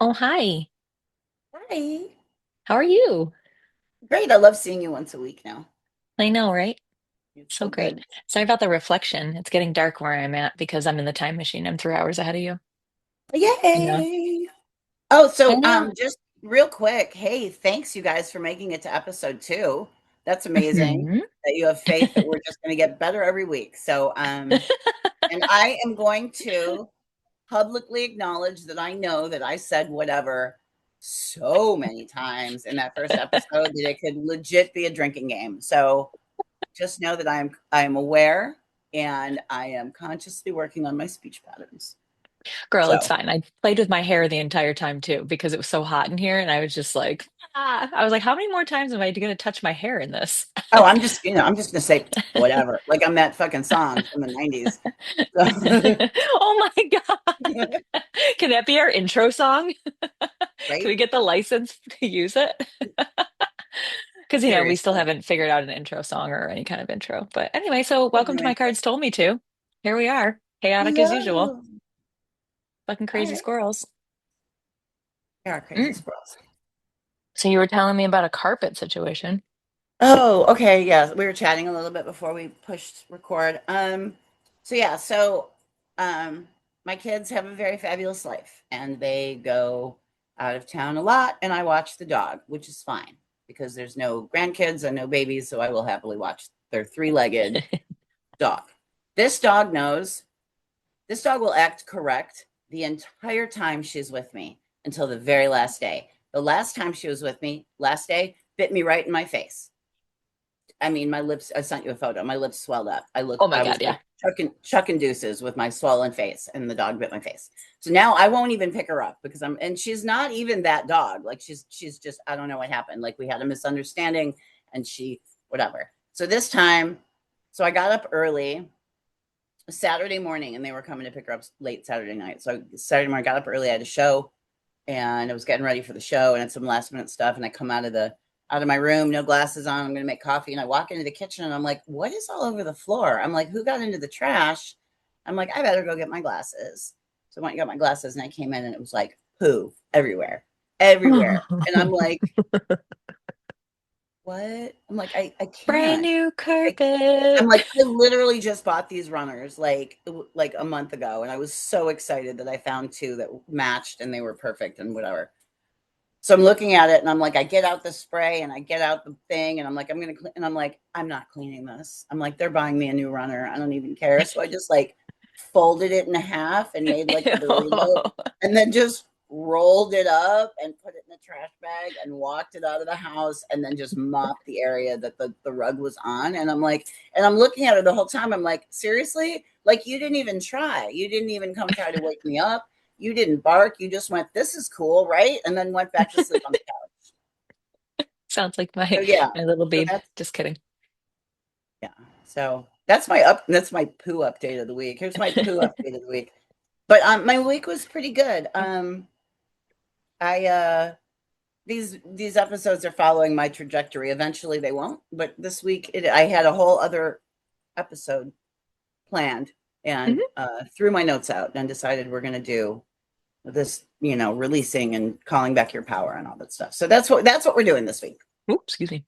Oh, hi. Hi. How are you? Great. I love seeing you once a week now. I know, right? It's So so great. good. Sorry about the reflection. It's getting dark where I'm at because I'm in the time machine. I'm 3 hours ahead of you. I know. Yay. Oh, I so know. just real quick, hey, thanks you guys for making it to episode 2. That's amazing Mhm. that you have faith that we're just going to get better every week. So, and I am going to publicly acknowledge that I know that I said whatever so many times in that first episode that it could legit be a drinking game. So just know that I am aware and I am consciously working on my speech patterns. Girl, it's So fine. I played with my hair the entire time too because it was so hot in here and I was just like, ah. I was like, how many more times am I going to touch my hair in this? oh, I'm just gonna say whatever. Like I'm that fucking song from the 90s. So, Oh my God. Can that be our intro song? Can right? we get the license to use it? Because, we still Seriously. haven't figured out an intro song or any kind of intro. But anyway, so welcome to My Anyway. Cards Told Me To. Here we are, chaotic as usual. Hello. Fucking All crazy right. squirrels. We are crazy Mm. squirrels. So you were telling me about a carpet situation. Oh, okay. Yeah. We were chatting a little bit before we pushed record. So yeah, so um my kids have a very fabulous life and they go out of town a lot and I watch the dog, which is fine because there's no grandkids and no babies, so I will happily watch their three-legged dog. This dog knows, this dog will act correct the entire time she's with me until the very last day. The last time she was with me, last day, bit me right in my face. I mean, my lips, I sent you a photo. My lips swelled up. Oh my I was God, yeah. like chucking deuces with my swollen face, and the dog bit my face. So now I won't even pick her up because and she's not even that dog. Like she's just, I don't know what happened. Like we had a misunderstanding and whatever. So this time, so I got up early Saturday morning and they were coming to pick her up late Saturday night. So Saturday morning, I got up early. I had a show and I was getting ready for the show and had some last minute stuff. And I come out of my room, no glasses on. I'm going to make coffee. And I walk into the kitchen and I'm like, what is all over the floor? I'm like, who got into the trash? I'm like, I better go get my glasses. So I went and got my glasses and I came in and it was like poo everywhere, everywhere. And I'm like, what? I'm like, I Brand can't. new I, I'm carpet. like, I literally just bought these runners like a month ago. And I was so excited that I found two that matched and they were perfect and whatever. So I'm looking at it and I'm like, I get out the spray and I get out the thing and I'm like, I'm going to clean. And I'm like, I'm not cleaning this. I'm like, they're buying me a new runner. I don't even care. So I just like folded it in half and made like a burrito and then just rolled it up and put it in a trash bag and walked it out of the house and then just mopped the area that the rug was on. And I'm like, and I'm looking at her the whole time. I'm like, seriously? Like you didn't even try. You didn't even come try to wake me up. You didn't bark. You just went, this is cool, right? And then went back to sleep on the couch. Sounds like So my yeah. my little So babe. that's Just kidding. yeah. So that's my poo update of the week. Here's my poo update of the week. But my week was pretty good. I these episodes are following my trajectory. Eventually they won't, but this week I had a whole other episode planned and Mhm. threw my notes out and decided we're going to do this, releasing and calling back your power and all that stuff. So that's what we're doing this week. Oops, excuse me.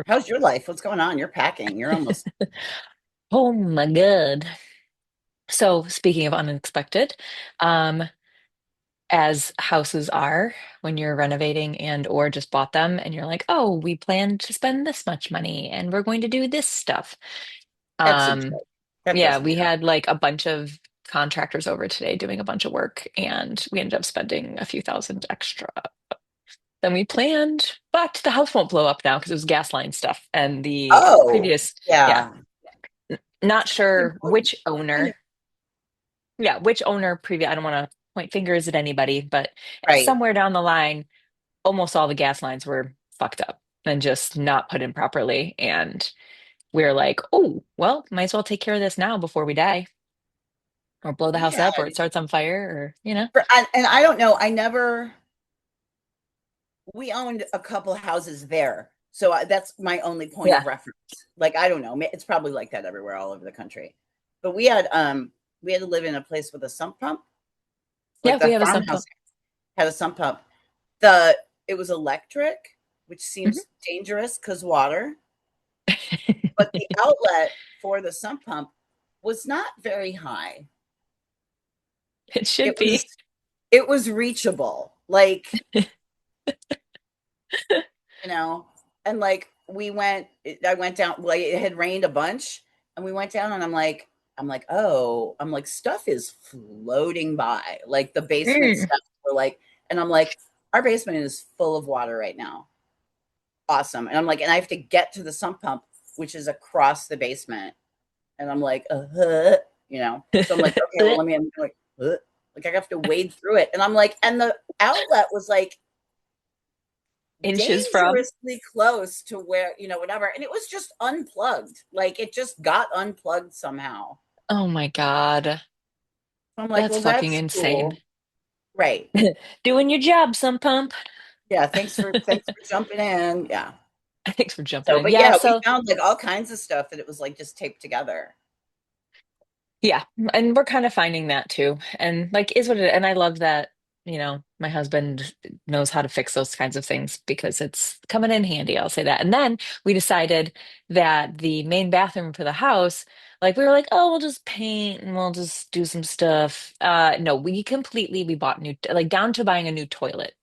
How's your life? What's going on? You're packing. You're almost Oh my God. So speaking of unexpected, um, as houses are when you're renovating and or just bought them and you're like, oh, we plan to spend this much money and we're going to do this stuff. that's a Um, joke. That yeah, doesn't we count. had like a bunch of contractors over today doing a bunch of work and we ended up spending a few thousand extra than we planned. But the house won't blow up now because it was gas line stuff. And the Oh, previous, yeah, yeah. not That's sure important. which owner, yeah, which owner previous, I don't want to point fingers at anybody, but Right. somewhere down the line, almost all the gas lines were fucked up and just not put in properly. And we're like, oh, well, might as well take care of this now before we die or blow the house Yeah. up or it starts on fire or. And I don't know. We owned a couple houses there. So that's my only point Yeah. of reference. Like, I don't know. It's probably like that everywhere, all over the country. But we had to live in a place with a sump pump, Yeah, like we the have a sump farmhouse. pump. had a sump pump. The It was electric, which Mhm. seems dangerous because water, but the outlet for the sump pump was not very high. It should It was be. it was reachable. Like, you know, and like I went down, like it had rained a bunch, and we went down, and oh, I'm like, stuff is floating by. Like the basement Mm. stuff were like, and I'm like, our basement is full of water right now. Awesome. And I'm like, and I have to get to the sump pump, which is across the basement. And I'm like, So I'm like, okay, well, let me, I'm like, like I have to wade through it. And I'm like, and the outlet was like Inches from. dangerously close to where, whatever. And it was just unplugged. Like it just got unplugged somehow. Oh my God. So I'm like, That's well, fucking that's insane. cool. Right. Doing your job, Sump Pump. Yeah. Thanks for jumping in. Yeah. Thanks for jumping So, in. but Yeah, yeah, we so found like all kinds of stuff that it was like just taped together. yeah, and we're kind of finding that too. And like is what it and I love that, my husband knows how to fix those kinds of things because it's coming in handy, I'll say that. And then we decided that the main bathroom for the house, like we were like, oh, we'll just paint and we'll just do some stuff. No, we bought new, like down to buying a new toilet.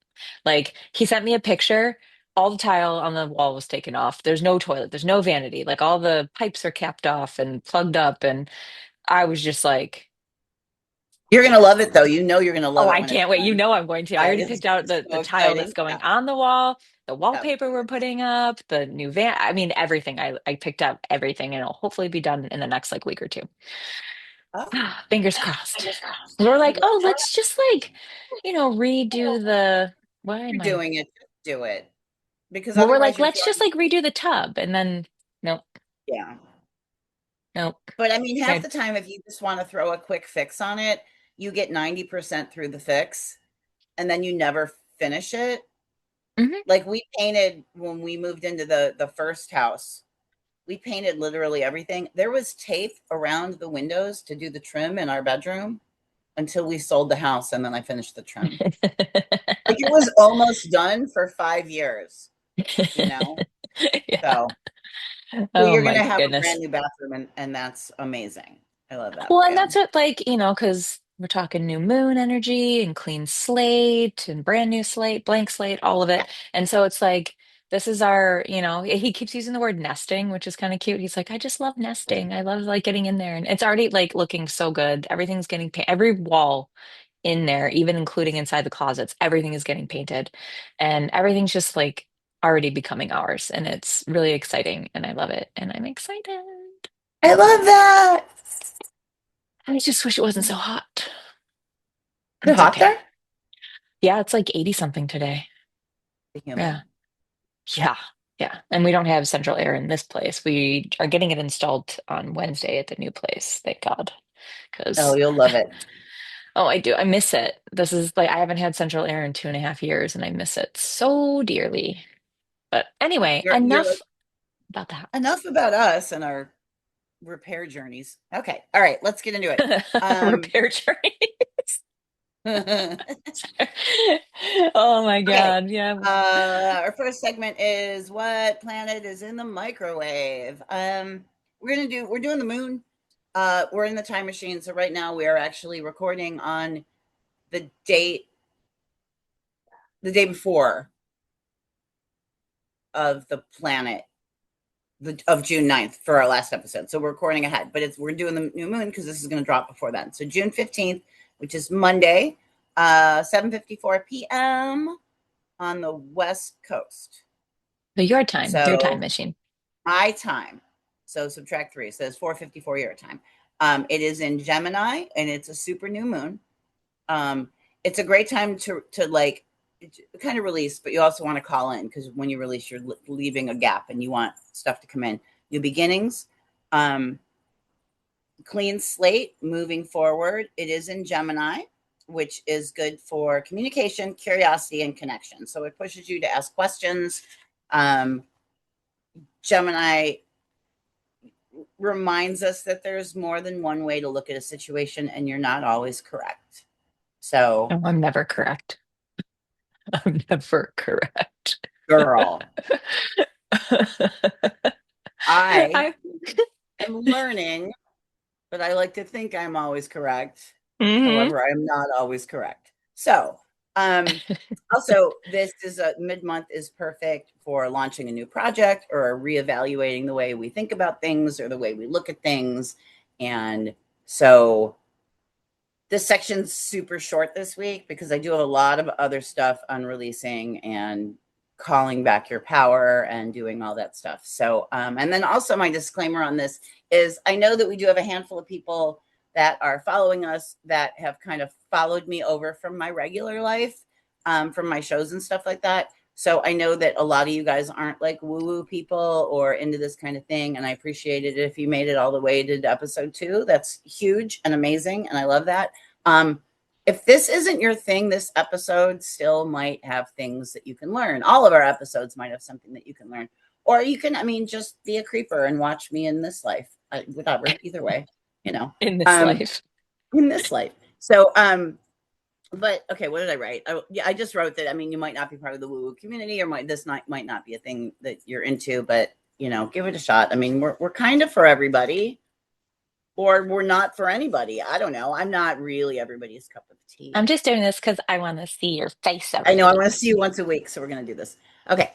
Like he sent me a picture. All the tile on the wall was taken off. There's no toilet. There's no vanity. Like all the pipes are capped off and plugged up. And I was just like, You're gonna love it though. You know you're gonna oh, love it I when it's can't wait. You done. know I'm going to. I already It's picked out the so tile that's exciting. going Yeah. on the wall, the Yeah. wallpaper we're putting up, the new van. I mean, everything. I picked up everything and it'll hopefully be done in the next like week or two. Oh, Fingers crossed. We're like, oh, let's just like, redo the, why am you're I? doing it, just do it. Because Well, we're otherwise like, you're let's just throwing, like redo the tub. And then, nope, yeah. nope. But I mean, half Okay. the time, if you just want to throw a quick fix on it, you get 90% through the fix and then you never finish it. Hmm. Like we painted when we moved into the first house, we painted literally everything. There was tape around the windows to do the trim in our bedroom until we sold the house and then I finished the trim. Like it was almost done for 5 years, you know? Yeah. So, so Oh you're my gonna have a brand goodness. new bathroom, and that's amazing. I love that Well, for and you. that's what, like, because we're talking new moon energy and clean slate and brand new slate, blank slate, all of Yeah. it. And so it's like, this is our, he keeps using the word nesting, which is kind of cute. He's like, I just love nesting. I love like getting in there. And it's already like looking so good. Everything's getting painted, every wall in there, even including inside the closets, everything is getting painted. And everything's just like already becoming ours. And it's really exciting. And I love it. And I'm excited. I love that. I just wish it wasn't so Is hot. it It's hot okay. there? Yeah, it's like 80 something today. Humid. Yeah. Yeah. Yeah. And we don't have central air in this place. We are getting it installed on Wednesday at the new place. Thank God. Oh, Because, you'll love it. oh, I do. I miss it. This is like, I haven't had central air in 2.5 years and I miss it so dearly. But anyway, You're like, enough about enough about us and our repair journeys. Okay. All right, let's get into it. that. Um Repair journey. okay. Oh my God. Yeah. Our first segment is what planet is in the microwave. We're doing the moon. We're in the time machine, so right now we are actually recording on the date the day before of the planet of June 9th for our last episode. So we're recording ahead, but we're doing the new moon because this is going to drop before then. So June 15th, which is Monday, 7:54 p.m. on the West Coast. So your time So machine. my time. So subtract 3. So it's 4:54 your time. It is in Gemini and it's a super new moon. Um, it's a great time to like kind of release, but you also want to call in because when you release, you're leaving a gap and you want stuff to come in. New beginnings, um, clean slate, moving forward. It is in Gemini, which is good for communication, curiosity, and connection. So it pushes you to ask questions. Um, Gemini reminds us that there's more than one way to look at a situation and you're not always correct. So No, I'm never correct. I'm never correct. Girl, I I am learning, but I like to think I'm always correct. hmm However, I am not always correct. So, um, also, this is a mid-month is perfect for launching a new project or reevaluating the way we think about things or the way we look at things. And so this section's super short this week because I do have a lot of other stuff on releasing and calling back your power and doing all that stuff. So, and then also my disclaimer on this is I know that we do have a handful of people that are following us that have kind of followed me over from my regular life, from my shows and stuff like that. So I know that a lot of you guys aren't like woo woo people or into this kind of thing. And I appreciate it if you made it all the way to episode 2. That's huge and amazing. And I love that. Um, if this isn't your thing, this episode still might have things that you can learn. All of our episodes might have something that you can learn. Or you can, I mean, just be a creeper and watch me in this life. Whatever, either way, you know, in this um, life. in this life. So, but okay, what did I write? Yeah, I just wrote that. I mean, you might not be part of the woo-woo community, or might not be a thing that you're into, but you know, give it a shot. I mean, we're kind of for everybody, or we're not for anybody. I don't know. I'm not really everybody's cup of I'm tea. just doing this because I want to see your face I every know I week. want to see you once a week, so we're gonna do this. Okay.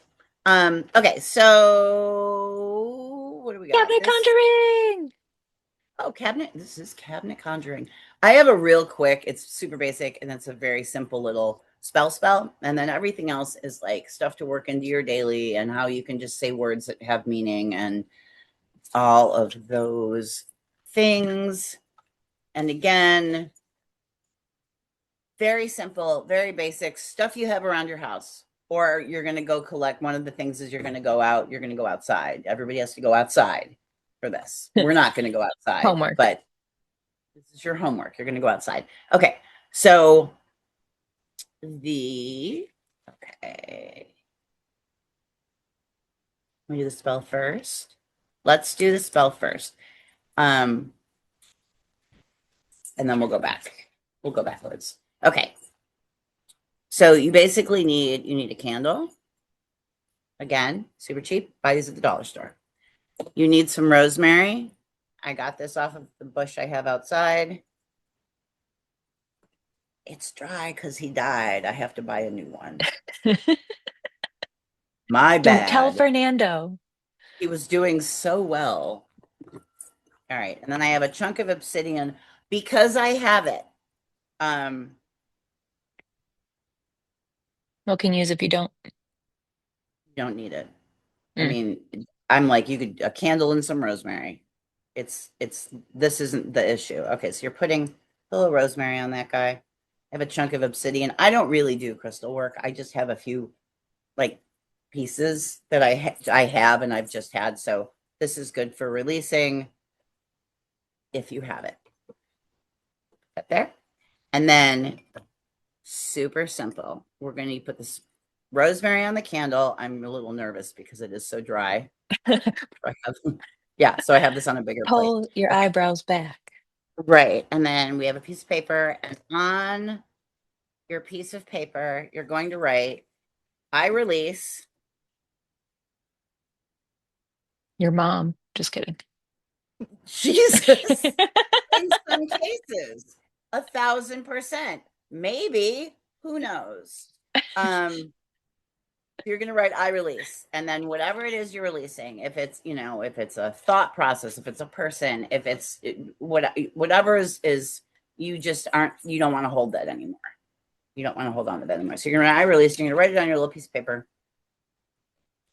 Okay, so what do we got? Cabinet This conjuring. oh cabinet. This is cabinet conjuring. I have a real quick, it's super basic, and it's a very simple little spell. And then everything else is like stuff to work into your daily and how you can just say words that have meaning and all of those things. And again, very simple, very basic stuff you have around your house. Or you're going to go collect one of the things is you're going to go out, you're going to go outside. Everybody has to go outside for this. We're not going to go outside, Homework. but this is your homework. You're going to go outside. Okay. So the okay. Let me do the spell first. Let's do the spell first. Um and then we'll go back. We'll go backwards. Okay. So you basically need a candle. Again, super cheap. Buy these at the dollar store. You need some rosemary. I got this off of the bush I have outside. It's dry because he died. I have to buy a new one. My Don't tell bad. Fernando. He was doing so well. All right. And then I have a chunk of obsidian because I have it. Um, What can you use if you don't? you don't need it. I Mm. mean, I'm like, you could a candle and some rosemary. It's this isn't the issue. Okay, so you're putting a little rosemary on that guy. I have a chunk of obsidian. I don't really do crystal work. I just have a few like pieces that I have and I've just had. So this is good for releasing if you have it. Right there. And then super simple. We're going to put this rosemary on the candle. I'm a little nervous because it is so dry. Yeah, so I have this on a bigger plate. Pull your Okay. eyebrows back. Right. And then we have a piece of paper, and on your piece of paper, you're going to write, I release. Your mom. Just kidding. Jesus. In some cases, 1,000%. Maybe. Who knows? Um, you're going to write I release, and then whatever it is you're releasing, if it's, you know, if it's a thought process, if it's a person, if it's whatever is you just aren't, you don't want to hold that anymore. You don't want to hold on to that anymore. So you're going to I release, you're going to write it on your little piece of paper.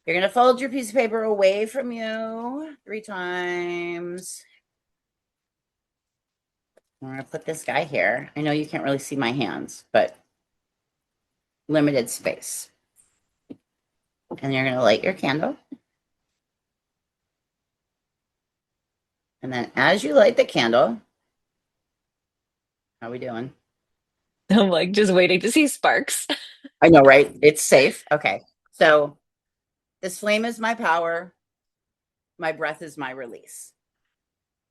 You're going to fold your piece of paper away from you 3 times. I'm going to put this guy here. I know you can't really see my hands, but limited space. And you're going to light your candle. And then as you light the candle, how are we doing? I'm like just waiting to see sparks. I know, right? It's safe. Okay. So this flame is my power. My breath is my release.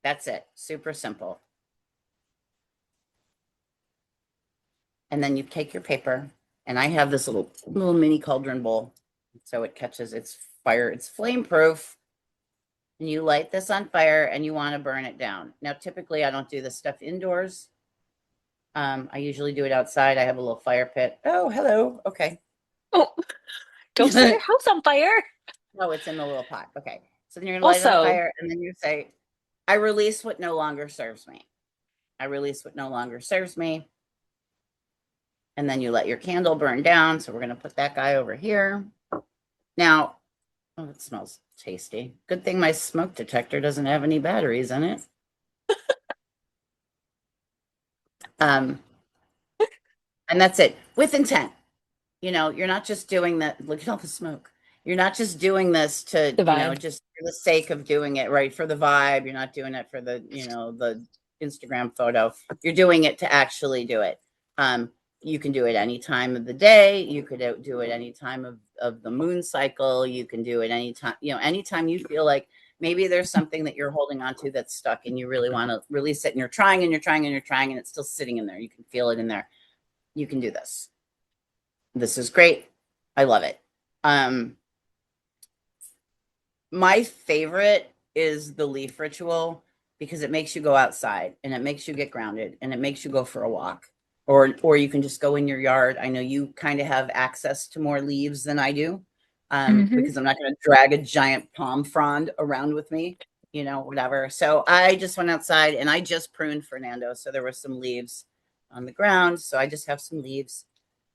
That's it. Super simple. And then you take your paper And I have this little mini cauldron bowl, so it catches its fire. It's flame proof. And you light this on fire and you want to burn it down. Now, typically, I don't do this stuff indoors. I usually do it outside. I have a little fire pit. Oh, hello. Okay. Oh, don't set your house on fire. No, it's in the little pot. Okay. So then you're gonna light it on Also, fire, and then you say, I release what no longer serves me. I release what no longer serves me. And then you let your candle burn down. So we're gonna put that guy over here. Now, oh, it smells tasty. Good thing my smoke detector doesn't have any batteries in it. Um, and that's it with intent. You're not just doing that. Look at all the smoke. You're not just doing this to, the vibe. just for the sake of doing it, right? For the vibe. You're not doing it for the Instagram photo. You're doing it to actually do it. You can do it any time of the day. You could do it any time of the moon cycle. You can do it anytime, anytime you feel like maybe there's something that you're holding on to that's stuck and you really want to release it, and you're trying and you're trying and you're trying and it's still sitting in there. You can feel it in there. You can do this. This is great. I love it. My favorite is the leaf ritual because it makes you go outside and it makes you get grounded and it makes you go for a walk. Or you can just go in your yard. I know you kind of have access to more leaves than I do, Hmm. because I'm not going to drag a giant palm frond around with me, whatever. So I just went outside and I just pruned Fernando. So there were some leaves on the ground. So I just have some leaves.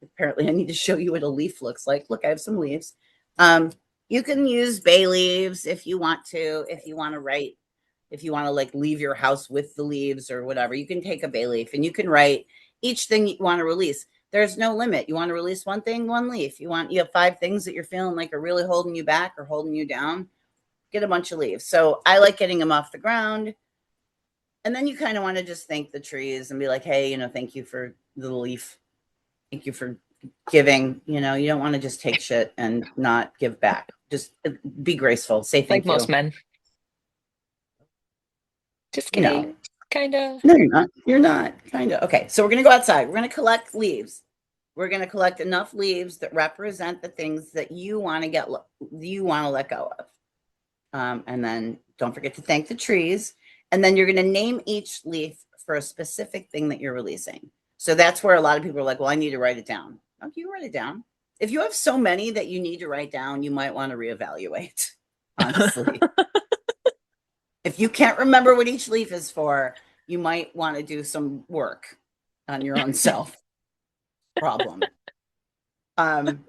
Apparently, I need to show you what a leaf looks like. Look, I have some leaves. Um, you can use bay leaves if you want to, if you want to write, if you want to like leave your house with the leaves or whatever. You can take a bay leaf and you can write each thing you want to release. There's no limit. You want to release one thing, one leaf. You have 5 things that you're feeling like are really holding you back or holding you down. Get a bunch of leaves. So I like getting them off the ground. And then you kind of want to just thank the trees and be like, hey, thank you for the leaf. Thank you for giving. You don't want to just take shit and not give back. Just be graceful. Say Like thank most you. men. Just No, kidding. Kind of. no, you're not. You're not. Kind of. Okay, so we're going to go outside. We're going to collect leaves. We're going to collect enough leaves that represent the things that you want to you want to let go of. And then don't forget to thank the trees. And then you're going to name each leaf for a specific thing that you're releasing. So that's where a lot of people are like, well, I need to write it down. Okay, you write it down. If you have so many that you need to write down, you might want to reevaluate, honestly. If you can't remember what each leaf is for, you might want to do some work on your own self. Problem. Um,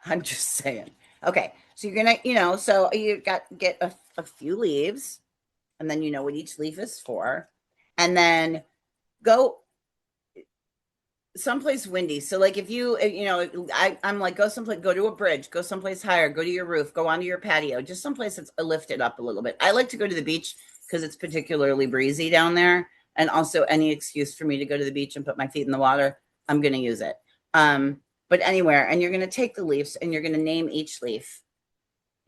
I'm just saying. Okay, so you're gonna, so you get a few leaves, and then you know what each leaf is for, and then go someplace windy. So like if I'm like go someplace, go to a bridge, go someplace higher, go to your roof, go onto your patio, just someplace that's lifted up a little bit. I like to go to the beach because it's particularly breezy down there, and also any excuse for me to go to the beach and put my feet in the water, I'm going to use it. But anywhere, and you're going to take the leaves and you're going to name each leaf,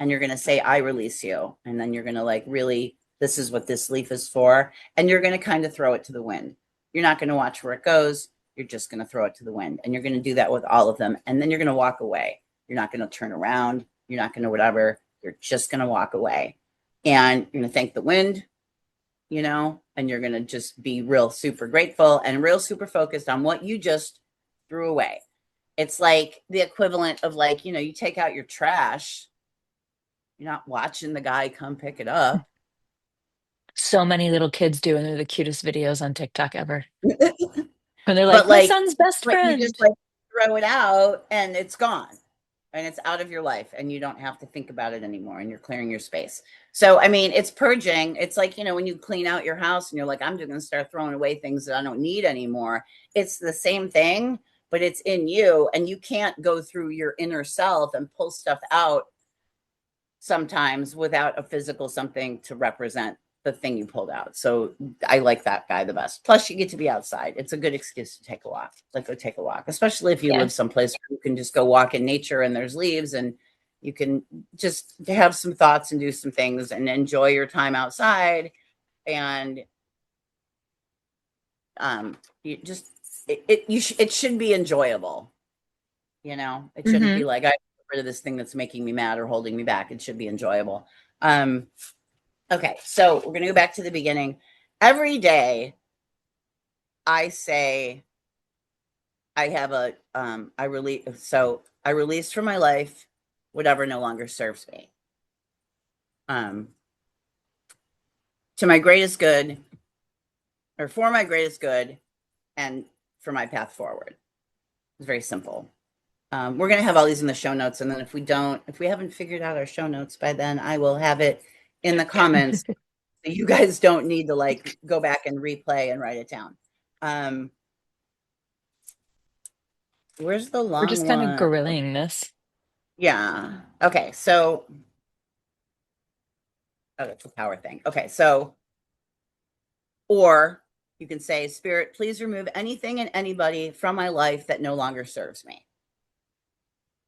and you're going to say, I release you. And then you're going to like, really, this is what this leaf is for. And you're going to kind of throw it to the wind. You're not going to watch where it goes. You're just going to throw it to the wind. And you're going to do that with all of them. And then you're going to walk away. You're not going to turn around. You're not going to whatever. You're just going to walk away. And you're going to thank the wind, and you're going to just be real super grateful and real super focused on what you just threw away. It's like the equivalent of like, you take out your trash. You're not watching the guy come pick it up. So many little kids do, and they're the cutest videos on TikTok ever. But And they're like, my son's best like you friend. just like throw it out and it's gone and it's out of your life and you don't have to think about it anymore and you're clearing your space. So, I mean, it's purging. It's like, when you clean out your house and you're like, I'm just going to start throwing away things that I don't need anymore. It's the same thing, but it's in you, and you can't go through your inner self and pull stuff out sometimes without a physical something to represent the thing you pulled out. So I like that guy the best. Plus, you get to be outside. It's a good excuse to take a walk. Like, go take a walk, especially if you Yeah. live someplace where you can just go walk in nature and there's leaves and you can just have some thoughts and do some things and enjoy your time outside. And you just it should be enjoyable. It shouldn't be Hmm. like I get rid of this thing that's making me mad or holding me back. It should be enjoyable. Um, okay, so we're gonna go back to the beginning. Every day I say I have a I release so I release from my life whatever no longer serves me. Um, to my greatest good, or for my greatest good, and for my path forward. It's very simple. We're going to have all these in the show notes. And then if we haven't figured out our show notes by then, I will have it in the comments. So you guys don't need to like go back and replay and write it down. Um, where's the We're just long kind of one? gorilling this. Yeah. Okay. So, oh, that's a power thing. Okay. So, or you can say, Spirit, please remove anything and anybody from my life that no longer serves me.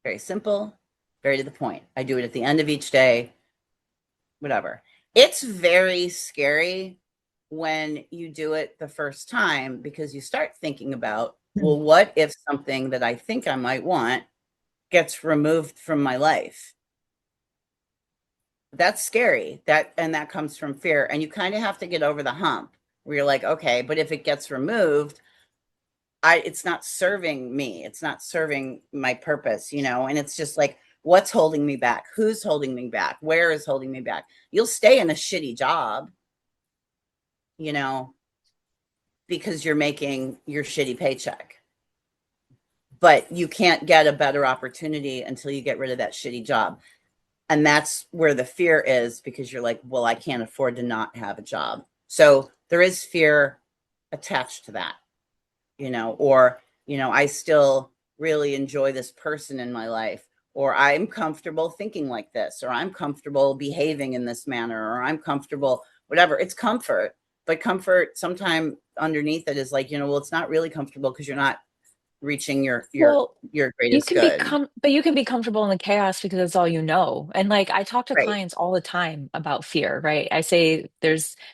Very simple, very to the point. I do it at the end of each day, whatever. It's very scary when you do it the first time because you start thinking about, well, what if something that I think I might want gets removed from my life? That's scary. That comes from fear. And you kind of have to get over the hump where you're like, okay, but if it gets removed, it's not serving me. It's not serving my purpose, and it's just like, what's holding me back? Who's holding me back? Where is holding me back? You'll stay in a shitty job, you know, because you're making your shitty paycheck. But you can't get a better opportunity until you get rid of that shitty job. And that's where the fear is because you're like, well, I can't afford to not have a job. So there is fear attached to that, or, I still really enjoy this person in my life, or I'm comfortable thinking like this, or I'm comfortable behaving in this manner, or I'm comfortable, whatever. It's comfort, but comfort sometime underneath it is like, well, it's not really comfortable because you're not reaching Well, your you greatest can good. but you can be comfortable in the chaos because it's all you know. And like I talk to Right. clients all the time about fear, right? I say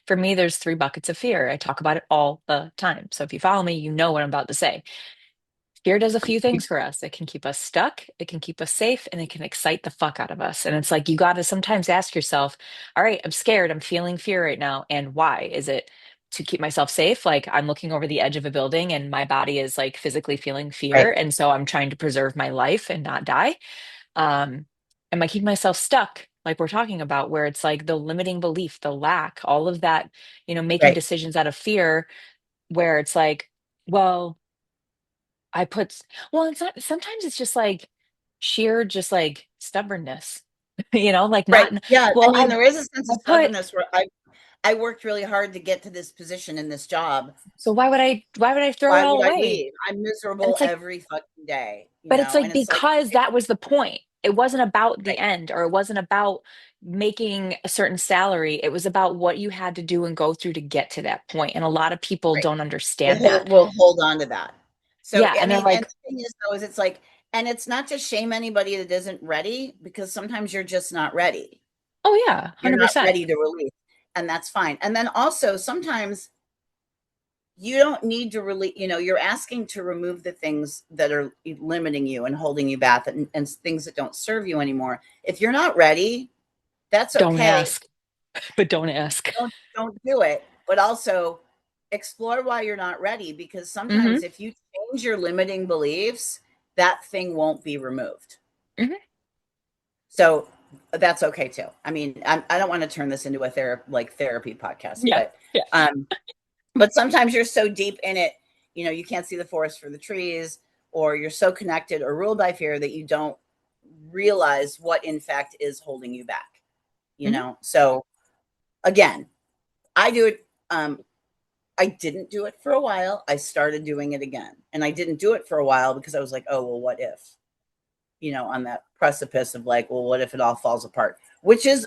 for me, there's three buckets of fear. I talk about it all the time. So if you follow me, you know what I'm about to say. Fear does a few things for us. It can keep us stuck, it can keep us safe, and it can excite the fuck out of us. And it's like you got to sometimes ask yourself, all right, I'm scared, I'm feeling fear right now. And why? Is it to keep myself safe? Like I'm looking over the edge of a building and my body is like physically feeling fear. Right. And so I'm trying to preserve my life and not die. Um, am I keeping myself stuck? Like we're talking about, where it's like the limiting belief, the lack, all of that, making Right. decisions out of fear, where it's like, well, I put, well, it's not, sometimes it's just like sheer, just like stubbornness, like Right. not, Yeah. I well, mean, there is a sense I of put, stubbornness where I worked really hard to get to this position in this job. so why would I throw it Why all would I away? leave? I'm And miserable it's like, every fucking day, but it's and like, it's like, because that was the point. It wasn't about the right, end, or it wasn't about making a certain salary. It was about what you had to do and go through to get to that point. And a lot of people right. don't understand that. We'll hold on to that. So, Yeah. I And they're mean, and like, the thing is, though, is it's like, and it's not to shame anybody that isn't ready because sometimes you're just not ready. oh yeah, You're not 100%. ready to release, and that's fine. And then also sometimes you don't need to really, you're asking to remove the things that are limiting you and holding you back and things that don't serve you anymore. If you're not ready, that's Don't okay. ask, but don't ask. Don't do it, but also explore why you're not ready because Hmm. sometimes if you change your limiting beliefs, that thing won't be removed. Hmm. So that's okay too. I mean, I don't want to turn this into a therapy podcast, Yeah. Yeah. um, but sometimes you're so deep in it, you can't see the forest for the trees, or you're so connected or ruled by fear that you don't realize what in fact is holding you back. Hmm. So again, I do it. I didn't do it for a while. I started doing it again. And I didn't do it for a while because I was like, oh, well, what if? On that precipice of like, well, what if it all falls apart? Which is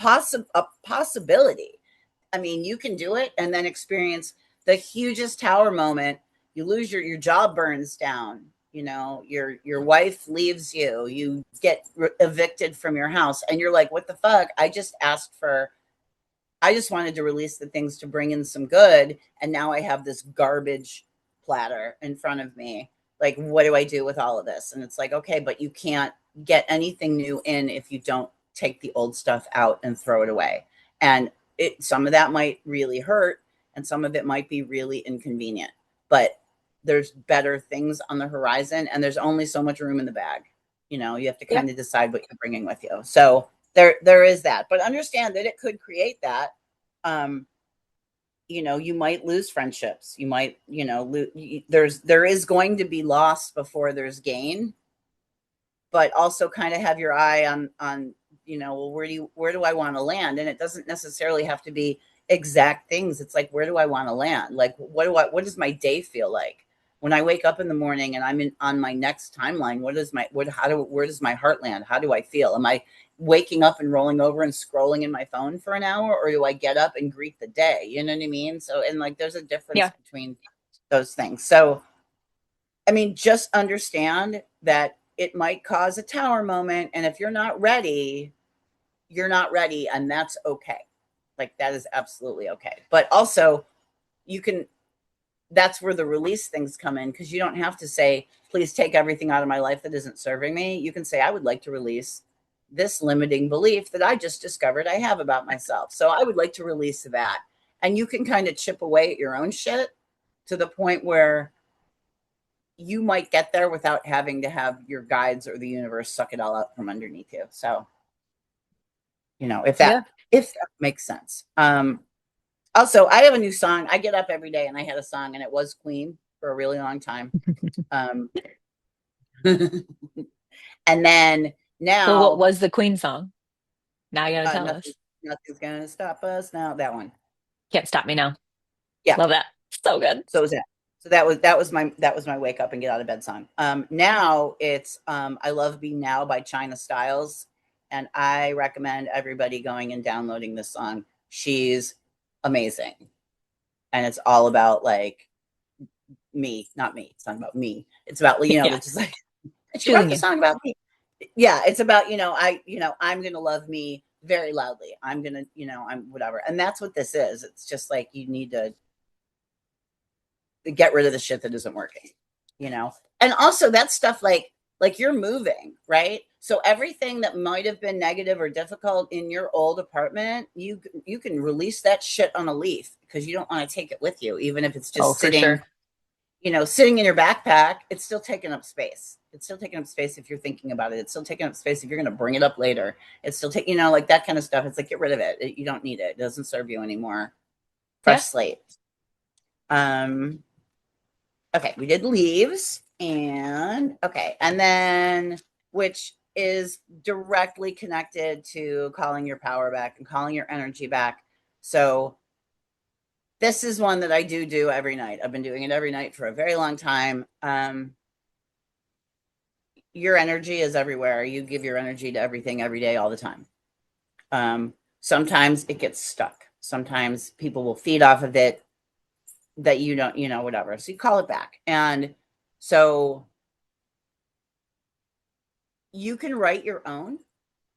a possibility. I mean, you can do it and then experience the hugest tower moment. You lose your job burns down, your wife leaves you, you get evicted from your house, and you're like, what the fuck? I just wanted to release the things to bring in some good. And now I have this garbage platter in front of me. Like, what do I do with all of this? And it's like, okay, but you can't get anything new in if you don't take the old stuff out and throw it away. And some of that might really hurt and some of it might be really inconvenient, but there's better things on the horizon and there's only so much room in the bag. You have to Yep. kind of decide what you're bringing with you. So there is that, but understand that it could create that. um you might lose friendships, you might, there is going to be loss before there's gain, but also kind of have your eye on well, where do I want to land? And it doesn't necessarily have to be exact things. It's like, where do I want to land? Like, what does my day feel like when I wake up in the morning and I'm on my next timeline? Where does my heart land? How do I feel? Am I waking up and rolling over and scrolling in my phone for an hour, or do I get up and greet the day? You know what I mean? So, and like, there's a difference Yeah. between those things. So I mean, just understand that it might cause a tower moment. And if you're not ready, you're not ready. And that's okay. Like, that is absolutely okay. But also, you can, that's where the release things come in, because you don't have to say, please take everything out of my life that isn't serving me. You can say, I would like to release this limiting belief that I just discovered I have about myself. So I would like to release that. And you can kind of chip away at your own shit to the point where you might get there without having to have your guides or the universe suck it all out from underneath you. So, if that Yeah. makes sense. Also, I have a new song. I get up every day and I had a song, and it was Queen for a really long time. Um, and then Well, what now, was the Queen song? Now you gotta tell nothing, us. nothing's gonna stop us now. That one, Can't stop me now. yeah. Love that. So good. So was that. So that was my wake up and get out of bed song. Now it's I Love Be Now by China Styles, and I recommend everybody going and downloading this song. She's amazing, and it's all about like me, not me. It's not about me. It's about Yeah. that's just like she wrote Choosing the you. song about me. Yeah, it's about I'm gonna love me very loudly. I'm gonna I'm whatever, and that's what this is. It's just like you need to get rid of the shit that isn't working, you know? And also that stuff like you're moving, right? So everything that might have been negative or difficult in your old apartment, you can release that shit on a leaf because you don't want to take it with you, even if it's Oh, just for sure. sitting in your backpack. It's still taking up space. It's still taking up space if you're thinking about it. It's still taking up space if you're going to bring it up later. It's still taking, like that kind of stuff. It's like, get rid of it. You don't need it. It doesn't serve you anymore. Fresh Yeah. slate. Um, Okay, we did leaves, and okay, and then which is directly connected to calling your power back and calling your energy back. So this is one that I do every night. I've been doing it every night for a very long time. Your energy is everywhere. You give your energy to everything every day, all the time. Sometimes it gets stuck. Sometimes people will feed off of it that you don't, whatever. So you call it back, and so you can write your own.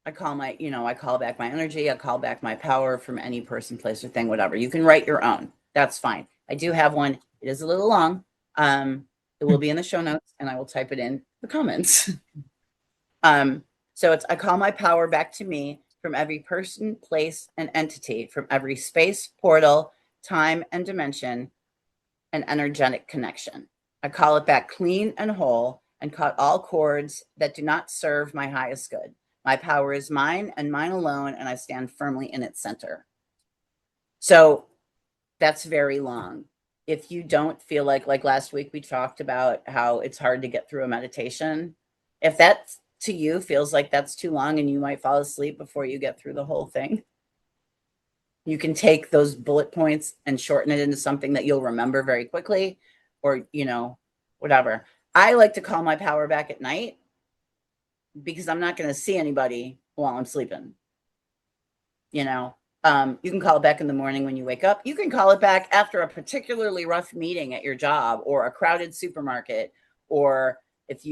I call back my energy. I call back my power from any person, place, or thing, whatever. You can write your own. That's fine. I do have one. It is a little long. It will be in the show notes, and I will type it in the comments. um, so I call my power back to me from every person, place, and entity, from every space, portal, time, and dimension, an energetic connection. I call it back clean and whole and cut all cords that do not serve my highest good. My power is mine and mine alone, and I stand firmly in its center. So that's very long. If you don't feel like last week we talked about how it's hard to get through a meditation, if that to you feels like that's too long and you might fall asleep before you get through the whole thing, you can take those bullet points and shorten it into something that you'll remember very quickly, or whatever. I like to call my power back at night because I'm not going to see anybody while I'm sleeping. You can call it back in the morning when you wake up. You can call it back after a particularly rough meeting at your job or a crowded supermarket, or if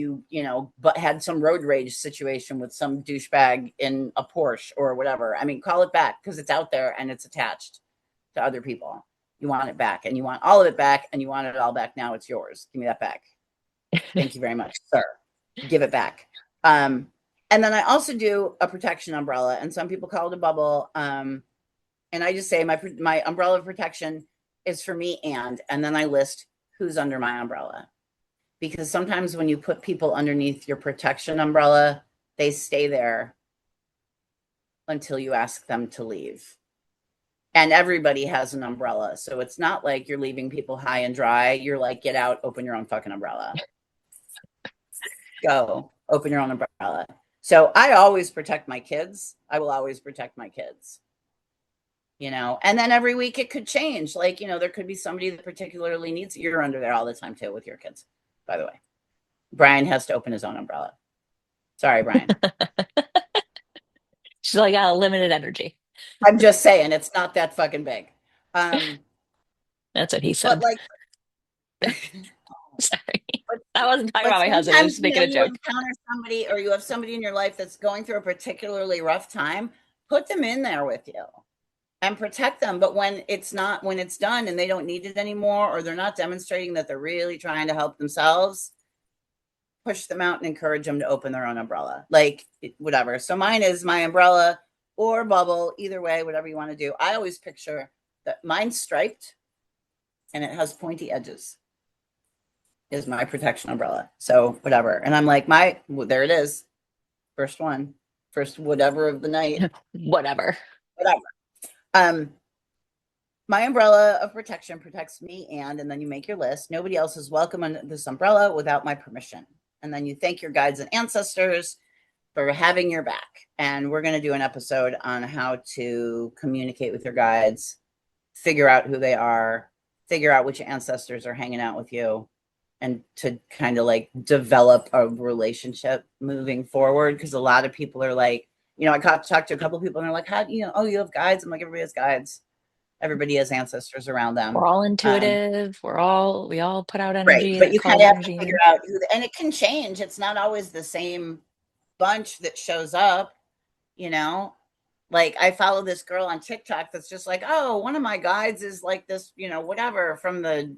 but had some road rage situation with some douchebag in a Porsche or whatever. I mean, call it back because it's out there and it's attached to other people. You want it back, and you want all of it back, and you want it all back now. It's yours. Give me that back. Thank you very much, sir. Give it back. Um, and then I also do a protection umbrella, and some people call it a bubble. And I just say my umbrella of protection is for me, and then I list who's under my umbrella, because sometimes when you put people underneath your protection umbrella, they stay there until you ask them to leave. And everybody has an umbrella, so it's not like you're leaving people high and dry. You're like, get out, open your own fucking umbrella. Go, open your own umbrella. So I always protect my kids. I will always protect my kids. And then every week it could change. Like, there could be somebody that particularly needs, you're under there all the time too with your kids, by the way. Brian has to open his own umbrella. Sorry, Brian. She's like, got limited energy. I'm just saying it's not that fucking big. Um, That's what he but said. like, Sorry. but, I wasn't talking but about my husband. I was sometimes, just making a you joke. encounter somebody, or you have somebody in your life that's going through a particularly rough time, put them in there with you and protect them. But when it's done and they don't need it anymore, or they're not demonstrating that they're really trying to help themselves, push them out and encourage them to open their own umbrella, like whatever. So mine is my umbrella or bubble, either way, whatever you want to do. I always picture that mine's striped and it has pointy edges, is my protection umbrella. So whatever. And I'm like, there it is. First one, first whatever of the night, Whatever. whatever. Um, my umbrella of protection protects me, and then you make your list. Nobody else is welcome under this umbrella without my permission. And then you thank your guides and ancestors for having your back. And we're going to do an episode on how to communicate with your guides, figure out who they are, figure out which ancestors are hanging out with you, and to kind of like develop a relationship moving forward. Because a lot of people are like, I talked to a couple of people and they're like, how, oh, you have guides? I'm like, everybody has guides. Everybody has ancestors around them. We're all intuitive. We all put out Right. energy But that you kind calls of have to energy figure in. out and it can change. It's not always the same bunch that shows up, you know? Like I follow this girl on TikTok that's just like, oh, one of my guides is like this, whatever from the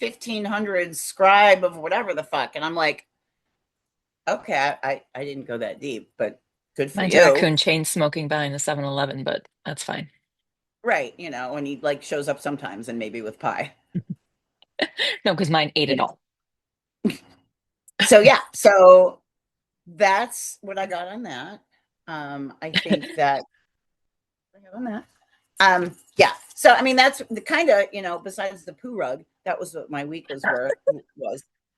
1500s scribe of whatever the fuck. And I'm like, okay, I didn't go that deep, but good for Mine's a you. raccoon chain smoking behind the 7-Eleven, but that's fine. Right. And he like shows up sometimes and maybe with pie, No, because mine ate you it know. all. So yeah, so that's what I got on that. I think that I have on that. Yeah. So I mean, that's the kind of besides the poo rug, that was what my week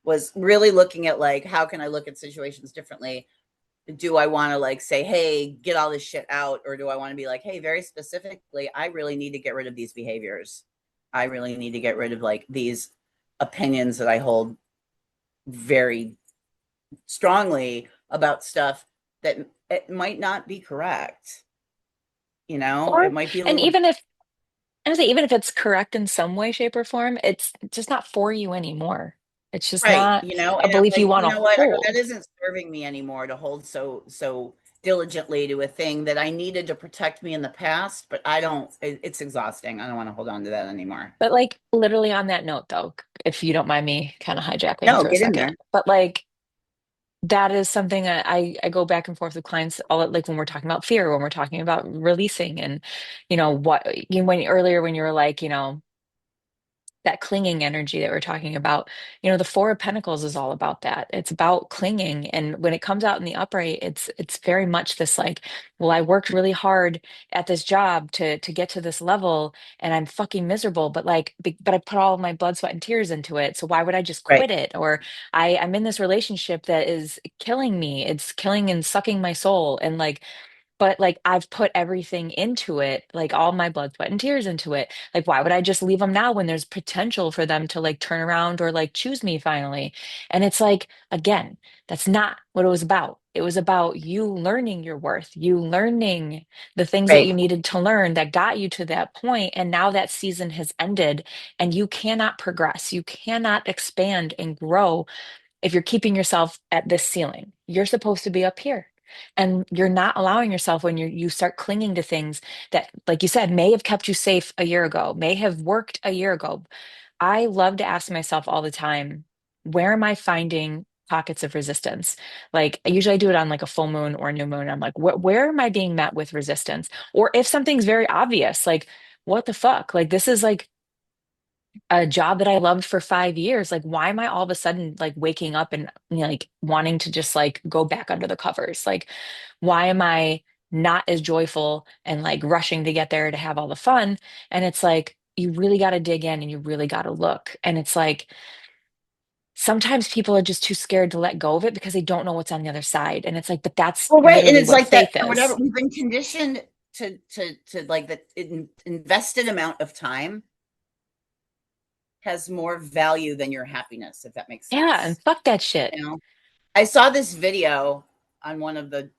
was really looking at like how can I look at situations differently. Do I want to like say, hey, get all this shit out, or do I want to be like, hey, very specifically, I really need to get rid of these behaviors. I really need to get rid of like these opinions that I hold very strongly about stuff that it might not be correct. Or, It might be a and little even if, I would say, even if it's correct in some way, shape, or form, it's just not for you anymore. It's just right, not a and I'm belief you like, want you to know what? That hold. isn't serving me anymore to hold so diligently to a thing that I needed to protect me in the past, but I don't. It's exhausting. I don't want to hold on to that anymore. But like literally on that note, though, if you don't mind me kind of hijacking No, for a get in second, there. but like that is something I go back and forth with clients all like when we're talking about fear, when we're talking about releasing, and when earlier when you were like, that clinging energy that we're talking about, the Four of Pentacles is all about that. It's about clinging. And when it comes out in the upright, it's very much this like, well, I worked really hard at this job to get to this level and I'm fucking miserable, but like but I put all of my blood, sweat, and tears into it. So why would I just Right, quit it? Or I'm in this relationship that is killing me. It's killing and sucking my soul. And like but like I've put everything into it, like all my blood, sweat, and tears into it. Like, why would I just leave them now when there's potential for them to like turn around or like choose me finally? And it's like, again, that's not what it was about. It was about you learning your worth, you learning the things that right, you needed to learn that got you to that point. And now that season has ended and you cannot progress, you cannot expand and grow if you're keeping yourself at this ceiling. You're supposed to be up here. And you're not allowing yourself when you start clinging to things that, like you said, may have kept you safe a year ago, may have worked a year ago. I love to ask myself all the time, where am I finding pockets of resistance? Like usually I do it on like a full moon or a new moon. I'm like, where am I being met with resistance? Or if something's very obvious, like, what the fuck? Like this is like a job that I loved for 5 years. Like, why am I all of a sudden like waking up and like wanting to just like go back under the covers? Like, why am I not as joyful and like rushing to get there to have all the fun? And it's like, you really got to dig in and you really got to look. And it's like, sometimes people are just too scared to let go of it because they don't know what's on the other side. And it's like, but that's Well, right, and literally it's what like that faith for whatever is. we've been conditioned to like the invested amount of time has more value than your happiness, if that makes Yeah. And sense. fuck that shit. You know, I saw this video on one of the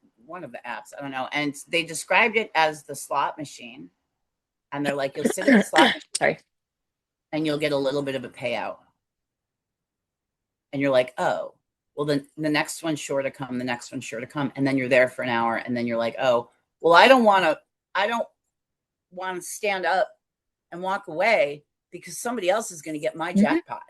apps, I don't know, and they described it as the slot machine. And they're like, you'll sit at the slot machine Sorry. and you'll get a little bit of a payout. And you're like, oh, well, then the next one's sure to come, the next one's sure to come. And then you're there for an hour, and then you're like, oh, well, I don't want to stand up and walk away because somebody else is going to get my Hmm. jackpot.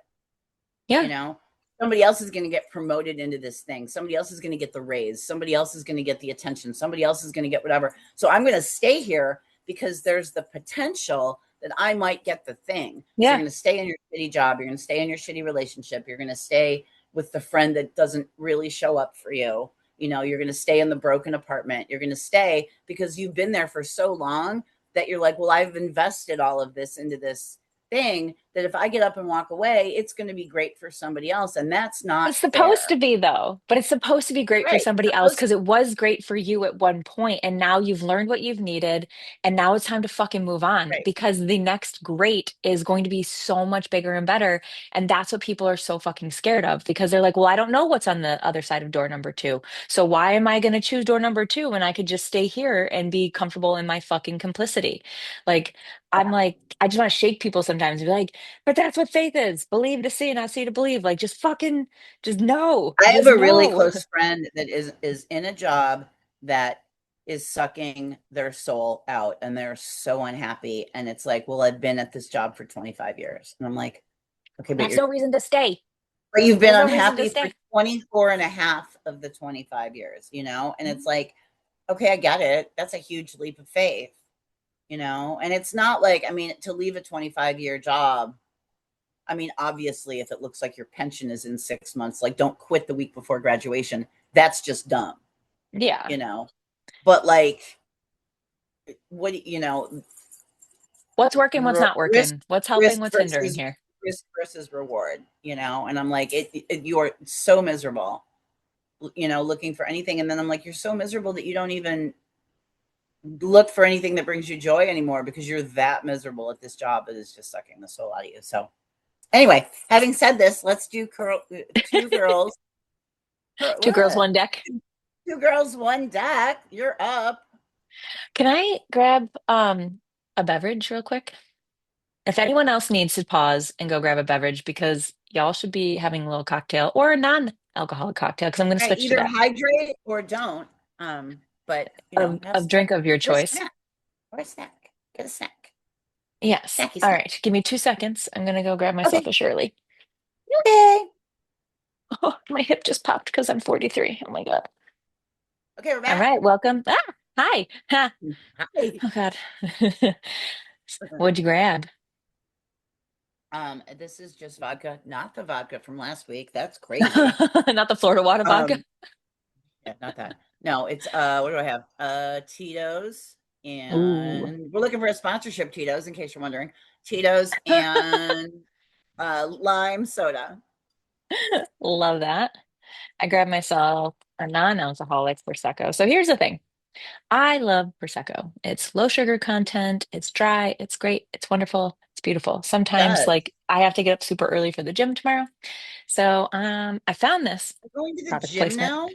You Yeah. know, somebody else is going to get promoted into this thing. Somebody else is going to get the raise. Somebody else is going to get the attention. Somebody else is going to get whatever. So I'm going to stay here because there's the potential that I might get the thing. So you're Yeah. going to stay in your shitty job. You're going to stay in your shitty relationship. You're going to stay with the friend that doesn't really show up for you. You know, you're going to stay in the broken apartment. You're going to stay because you've been there for so long that you're like, well, I've invested all of this into this thing that if I get up and walk away, it's going to be great for somebody else. And that's not It's supposed fair. to be though, but it's supposed to be great for Right. somebody else because it was great for you at one point, and now you've learned what you've needed, and now it's time to fucking move on Right. because the next great is going to be so much bigger and better, and that's what people are so fucking scared of because they're like, well, I don't know what's on the other side of door number two, so why am I going to choose door number two when I could just stay here and be comfortable in my fucking complicity? Like, I'm like, I just want to shake people sometimes and be like, but that's what faith is. Believe to see, not see to believe. Like, just fucking just no, I have just a really no. close friend that is in a job that is sucking their soul out and they're so unhappy. And it's like, well, I've been at this job for 25 years. And I'm like, okay, That's no reason to stay. but you've been There's no reason to unhappy for stay. 24 and a half of the 25 years, you know? And it's Mhm. like, okay, I get it. That's a huge leap of faith, you know? And it's not like, I mean, to leave a 25-year job, I mean, obviously, if it looks like your pension is in 6 months, like don't quit the week before graduation. That's just dumb, Yeah. you know? But like, what, What's working, what's not risk, working? What's helping, risk what's hindering versus here? risk versus reward, you know? And I'm like, you are so miserable, looking for anything. And then I'm like, you're so miserable that you don't even look for anything that brings you joy anymore because you're that miserable at this job that is just sucking the soul out of you. So anyway, having said this, let's do two girls. Two girls, What? one deck. Two girls, one deck. You're up. Can I grab a beverage real quick? If anyone else needs to pause and go grab a beverage because y'all should be having a little cocktail or a non-alcoholic cocktail because I'm going to Right, switch to either that. hydrate or don't. But have A drink of your get a choice. snack or a snack. Get a snack. Yes. Snacky All snack. right. Give me 2 seconds. I'm going to go grab myself Okay. a Shirley. Okay. Oh, my hip just popped because I'm 43. Oh my God. Okay, we're All back. right, welcome. Ah, hi. Ha. Hi. Oh God. What'd you grab? This is just vodka, not the vodka from last week. That's crazy. Not the Florida water vodka. Um, yeah, not that. No, it's what do I have? Tito's, Ooh, and we're looking for a sponsorship, Tito's, in case you're wondering. Tito's and lime soda. love that. I grabbed myself a non-alcoholic Prosecco. So here's the thing. I love Prosecco. It's low sugar content, it's dry, it's great, it's wonderful, it's beautiful. Sometimes Does. like I have to get up super early for the gym tomorrow. So I found this I'm going to the product gym placement. now.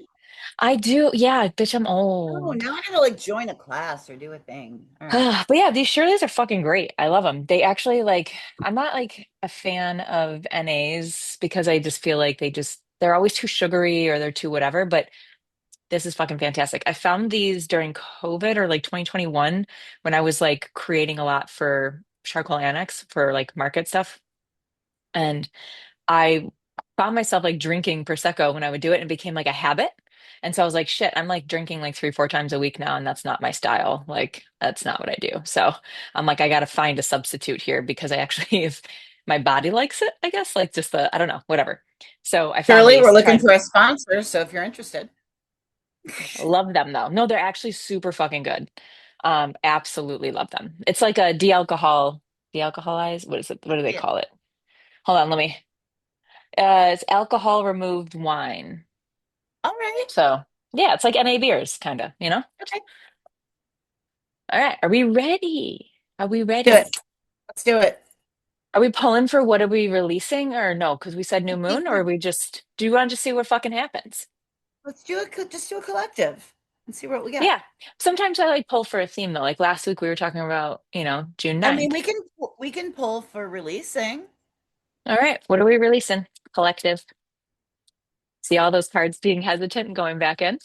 I do, yeah, bitch, I'm Oh, old. now I gotta like join a class or do a thing. All right. But yeah, these Shirleys are fucking great. I love them. They actually like, I'm not like a fan of NAs because I just feel like they're always too sugary or they're too whatever. But This is fucking fantastic. I found these during COVID or like 2021 when I was like creating a lot for Charcoal Annex for like market stuff. And I found myself like drinking Prosecco when I would do it and it became like a habit. And so I was like, shit, I'm like drinking like 3, 4 times a week now, and that's not my style. Like, that's not what I do. So I'm like, I got to find a substitute here because I actually, if my body likes it, I guess, like just the, I don't know, whatever. So I found Shirley, we're these, looking tried, for a sponsor, so if you're interested. love them though. No, they're actually super fucking good. Absolutely love them. It's like a de-alcoholized, what is it? What do they Yeah. call it? Hold on, let me, it's alcohol removed wine. All right. So yeah, it's like NA beers, kind of, you know? Okay. All right. Are we ready? Are we Do it. ready? Let's do it. Are we pulling for what are we releasing or no? Because we said new moon, or are we just, do you want to just see what fucking happens? Let's do it. Just do a collective and see what we got. Yeah. Sometimes I like pull for a theme though. Like last week we were talking about, June I mean, 9th. we can pull for releasing. All right. What are we releasing? Collective. See all those cards being hesitant and going back in?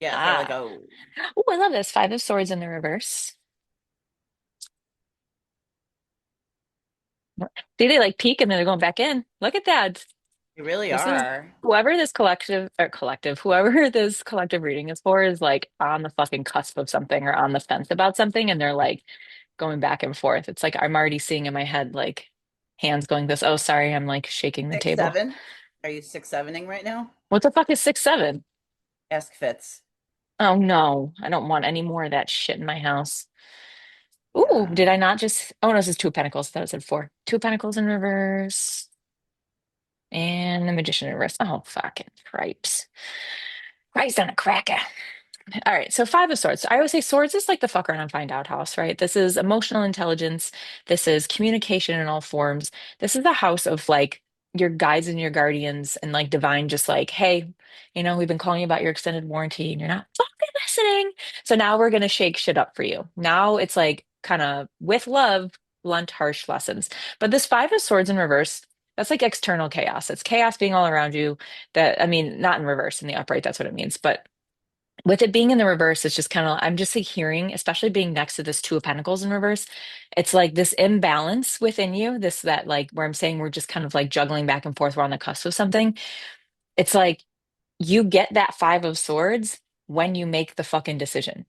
Yeah, they're like, Ah. oh, Oh, I love this. Five of Swords in the reverse. See, they like peek and then they're going back in. Look at that. you really This is are. whoever this collective reading is for is like on the fucking cusp of something or on the fence about something, and they're like going back and forth. It's like I'm already seeing in my head like hands going this. Oh, sorry, I'm like shaking the Six, table. seven. Are you 6-7ing right now? What the fuck is 6, 7? Ask Fitz. Oh no, I don't want any more of that shit in my house. Ooh, Yeah. did I not just? Oh no, this is Two of Pentacles. That was at four. Two of Pentacles in reverse and the Magician in reverse. Oh fucking cripes! Christ on a cracker. All right, so Five of Swords. I always say swords is like the fuck around and find out house, right? This is emotional intelligence. This is communication in all forms. This is the house of like your guides and your guardians and like divine, just like, hey, we've been calling you about your extended warranty and you're not fucking listening. So now we're gonna shake shit up for you. Now it's like kind of with love, blunt, harsh lessons. But this Five of Swords in reverse, that's like external chaos. It's chaos being all around you. That I mean, not in reverse, in the upright, that's what it means. But with it being in the reverse, it's just kind of, I'm just like hearing, especially being next to this Two of Pentacles in reverse, it's like this imbalance within you, this, that, like, where I'm saying we're just kind of like juggling back and forth, we're on the cusp of something. It's like you get that Five of Swords when you make the fucking decision,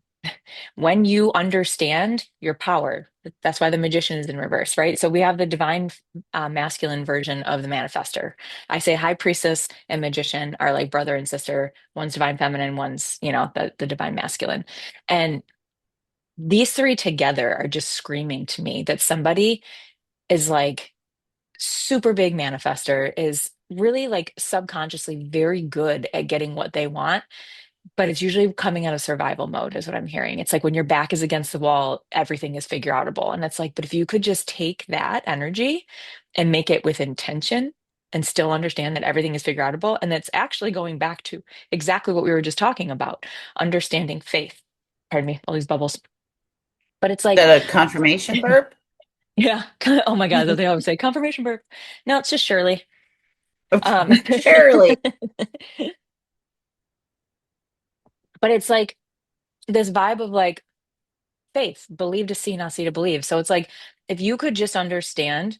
when you understand your power. That's why the Magician is in reverse, right? So we have the divine masculine version of the manifester. I say High Priestess and Magician are like brother and sister. One's divine feminine, one's, the divine masculine. And these three together are just screaming to me that somebody is like super big manifester, is really like subconsciously very good at getting what they want, but it's usually coming out of survival mode, is what I'm hearing. It's like when your back is against the wall, everything is figure outable. And it's like, but if you could just take that energy and make it with intention and still understand that everything is figure outable, and that's actually going back to exactly what we were just talking about, understanding faith. Pardon me, all these bubbles. But it's like, That a confirmation burp? yeah, oh my God, they always say confirmation burp. No, it's just Shirley. Um, Surely. but it's like this vibe of like, faith, believe to see, not see to believe. So it's like if you could just understand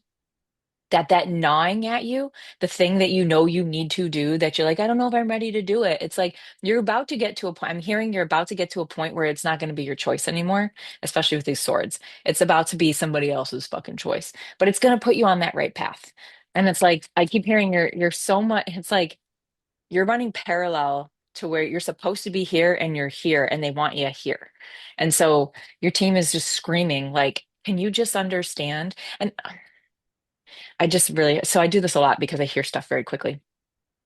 that gnawing at you, the thing that you know you need to do, that you're like, I don't know if I'm ready to do it. It's like you're about to get to a point. I'm hearing you're about to get to a point where it's not going to be your choice anymore, especially with these swords. It's about to be somebody else's fucking choice, but it's going to put you on that right path. And it's like I keep hearing you're so much. It's like you're running parallel to where you're supposed to be here and you're here and they want you here. And so your team is just screaming, like, can you just understand? And I just really, so I do this a lot because I hear stuff very quickly.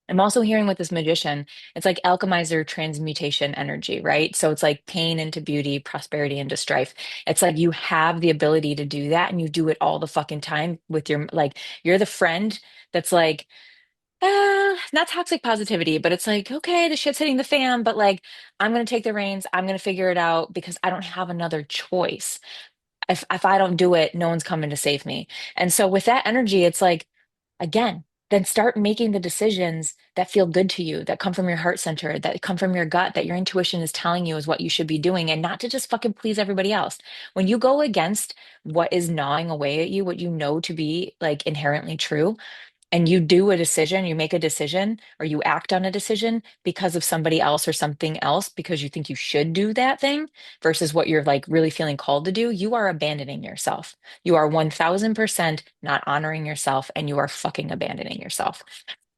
I'm also hearing with this magician, it's like alchemizer transmutation energy, right? So it's like pain into beauty, prosperity into strife. It's like you have the ability to do that and you do it all the fucking time with your, like, you're the friend that's like, not toxic positivity, but it's like, okay, the shit's hitting the fan, but like, I'm gonna take the reins. I'm gonna figure it out because I don't have another choice. If I don't do it, no one's coming to save me. And so with that energy, it's like, again. then start making the decisions that feel good to you, that come from your heart center, that come from your gut, that your intuition is telling you is what you should be doing, and not to just fucking please everybody else. When you go against what is gnawing away at you, what you know to be like inherently true, and you do a decision, you make a decision, or you act on a decision because of somebody else or something else, because you think you should do that thing versus what you're like really feeling called to do, you are abandoning yourself. You are 1000% not honoring yourself and you are fucking abandoning yourself.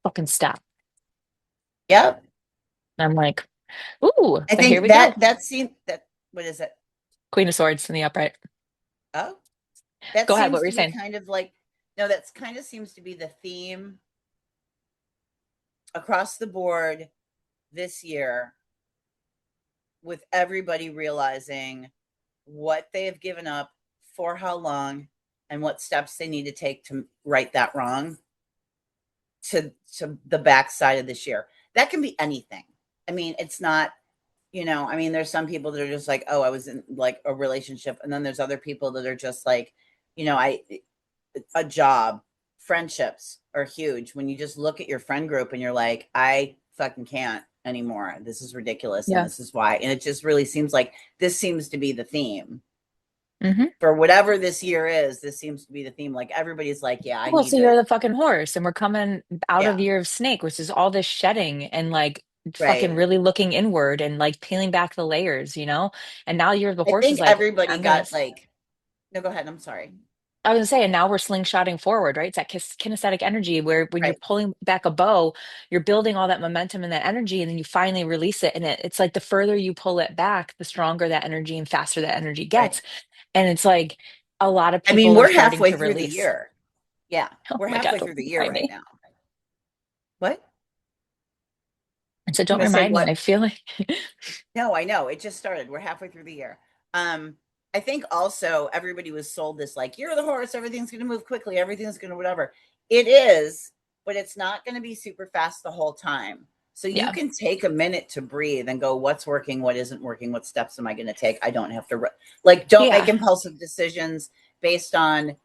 Fucking stop. Yep. And I'm like, ooh, I but here think we go. that seems that what is it? Queen of Swords in the upright. Oh, that Go ahead. What seems were you to be saying? kind of like no, that's kind of seems to be the theme across the board this year with everybody realizing what they have given up for how long and what steps they need to take to right that wrong to the backside of this year. That can be anything. I mean, it's not, I mean, there's some people that are just like, oh, I was in like a relationship. And then there's other people that are just like, I, a job, friendships are huge. When you just look at your friend group and you're like, I fucking can't anymore. This is ridiculous. And Yeah. this is why. And it just really seems like this seems to be the theme Hmm. for whatever this year is. This seems to be the theme. Like everybody's like, yeah, I Well, need so to, you're the fucking horse, and we're coming out of yeah, the year of snake, which is all this shedding and like fucking right. really looking inward and like peeling back the layers, you know? And now you're the I horse is think like, everybody I'm gonna, got like, no, go ahead. I'm sorry. I was gonna say, and now we're slingshotting forward, right? It's that kinesthetic energy where when you're Right, pulling back a bow, you're building all that momentum and that energy, and then you finally release it. And it's like the further you pull it back, the stronger that energy and faster that energy right. gets. And it's like a lot of I mean, people are we're starting halfway to through the release. year. Yeah, Oh we're my God, halfway don't through the year remind right me. now. What? And so I'm don't gonna say remind me. what? I feel like, No, I know. It just started. We're halfway through the year. I think also everybody was sold this like you're the horse, everything's gonna move quickly, everything's gonna whatever. It is, but it's not gonna be super fast the whole time. So you yeah, can take a minute to breathe and go, what's working, what isn't working, what steps am I gonna take? I don't have to like don't make yeah. impulsive decisions based on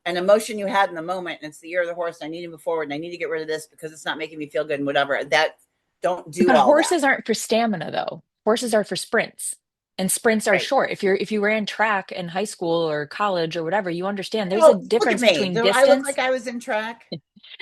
an emotion you had in the moment, and it's the year of the horse, and I need to move forward and I need to get rid of this because it's not making me feel good and whatever. That don't do But all that. horses aren't for stamina though. Horses are for sprints. And sprints are Right. short. If you ran track in high school or college or whatever, you understand there's a Oh, look at difference me. between Do I look distance. like I was in track?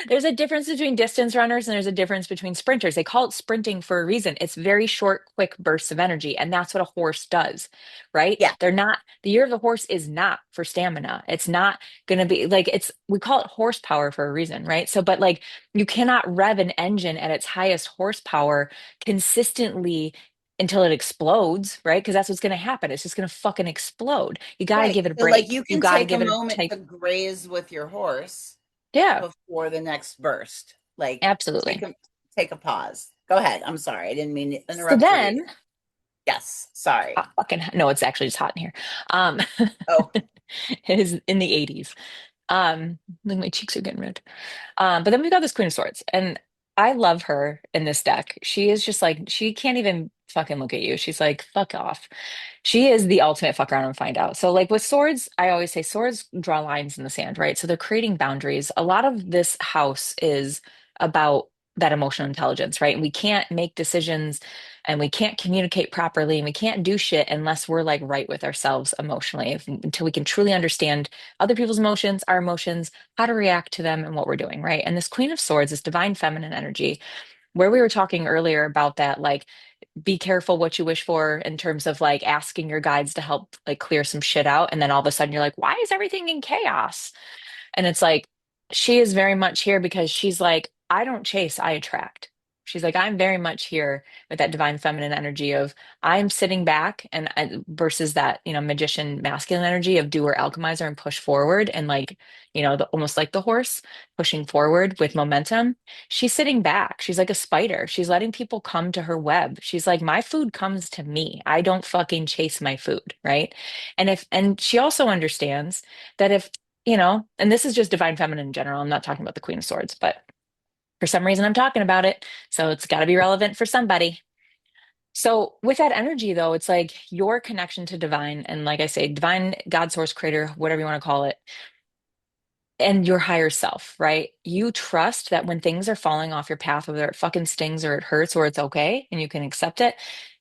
There's a difference between distance runners and there's a difference between sprinters. They call it sprinting for a reason. It's very short, quick bursts of energy. And that's what a horse does, right? Yeah, They're not, the year of the horse is not for stamina. It's not going to be like, we call it horsepower for a reason, right? So, but like, you cannot rev an engine at its highest horsepower consistently until it explodes, right? Because that's what's going to happen. It's just going to fucking explode. You got to right. give it a So, like, break. you You can got to take a give it a moment to take. graze with your horse Yeah, before the next burst. Like, take absolutely. a take a pause. Go ahead. I'm sorry. I didn't mean to So interrupt your then, reading. Yes. Sorry. fucking no, it's actually just hot in here. Um, Oh, it is in the 80s. Like my cheeks are getting red. But then we got this Queen of Swords, and I love her in this deck. She is just like she can't even fucking look at you. She's like, fuck off. She is the ultimate fuck around and find out. So, like with swords, I always say swords draw lines in the sand, right? So they're creating boundaries. A lot of this house is about that emotional intelligence, right? And we can't make decisions and we can't communicate properly and we can't do shit unless we're like right with ourselves emotionally, until we can truly understand other people's emotions, our emotions, how to react to them, and what we're doing, right? And this Queen of Swords, this divine feminine energy, where we were talking earlier about that, like, be careful what you wish for in terms of like asking your guides to help like clear some shit out. And then all of a sudden you're like, why is everything in chaos? And it's like, she is very much here because she's like, I don't chase, I attract. She's like, I'm very much here with that divine feminine energy of I'm sitting back and versus that, magician masculine energy of doer alchemizer and push forward and like, almost like the horse pushing forward with momentum. She's sitting back. She's like a spider. She's letting people come to her web. She's like, my food comes to me. I don't fucking chase my food, right? And she also understands that if and this is just divine feminine in general. I'm not talking about the Queen of Swords, but for some reason I'm talking about it. So it's got to be relevant for somebody. So with that energy, though, it's like your connection to divine, and like I say, divine God source creator, whatever you want to call it, and your higher self, right? You trust that when things are falling off your path, whether it fucking stings or it hurts or it's okay and you can accept it,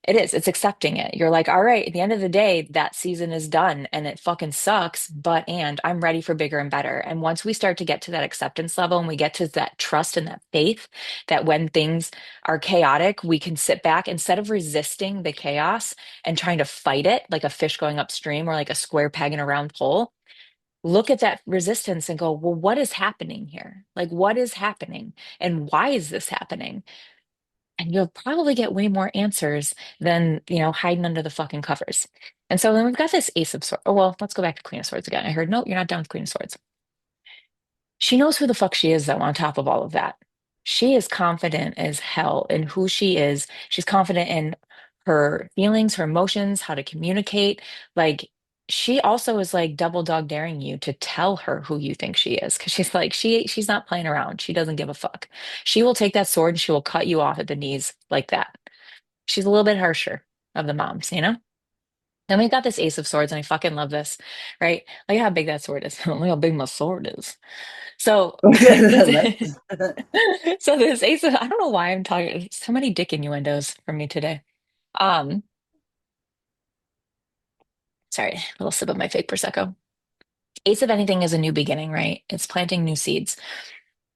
it is. It's accepting it. You're like, all right, at the end of the day, that season is done and it fucking sucks, but and I'm ready for bigger and better. And once we start to get to that acceptance level and we get to that trust and that faith that when things are chaotic, we can sit back instead of resisting the chaos and trying to fight it like a fish going upstream or like a square peg in a round hole, look at that resistance and go, well, what is happening here? Like, what is happening? And why is this happening? And you'll probably get way more answers than, hiding under the fucking covers. And so then we've got this Ace of Swords. Oh, well, let's go back to Queen of Swords again. I heard, no, you're not done with Queen of Swords. She knows who the fuck she is, though, on top of all of that. She is confident as hell in who she is. She's confident in her feelings, her emotions, how to communicate. Like, she also is like double dog daring you to tell her who you think she is. Cause she's like, she's not playing around. She doesn't give a fuck. She will take that sword and she will cut you off at the knees like that. She's a little bit harsher of the moms. Then we got this Ace of Swords, and I fucking love this, right? Look how big that sword is. Look how big my sword is. So this so this ace of, I don't know why I'm talking so many dick innuendos from me today. Um, Sorry, a little sip of my fake Prosecco. Ace of anything is a new beginning, right? It's planting new seeds.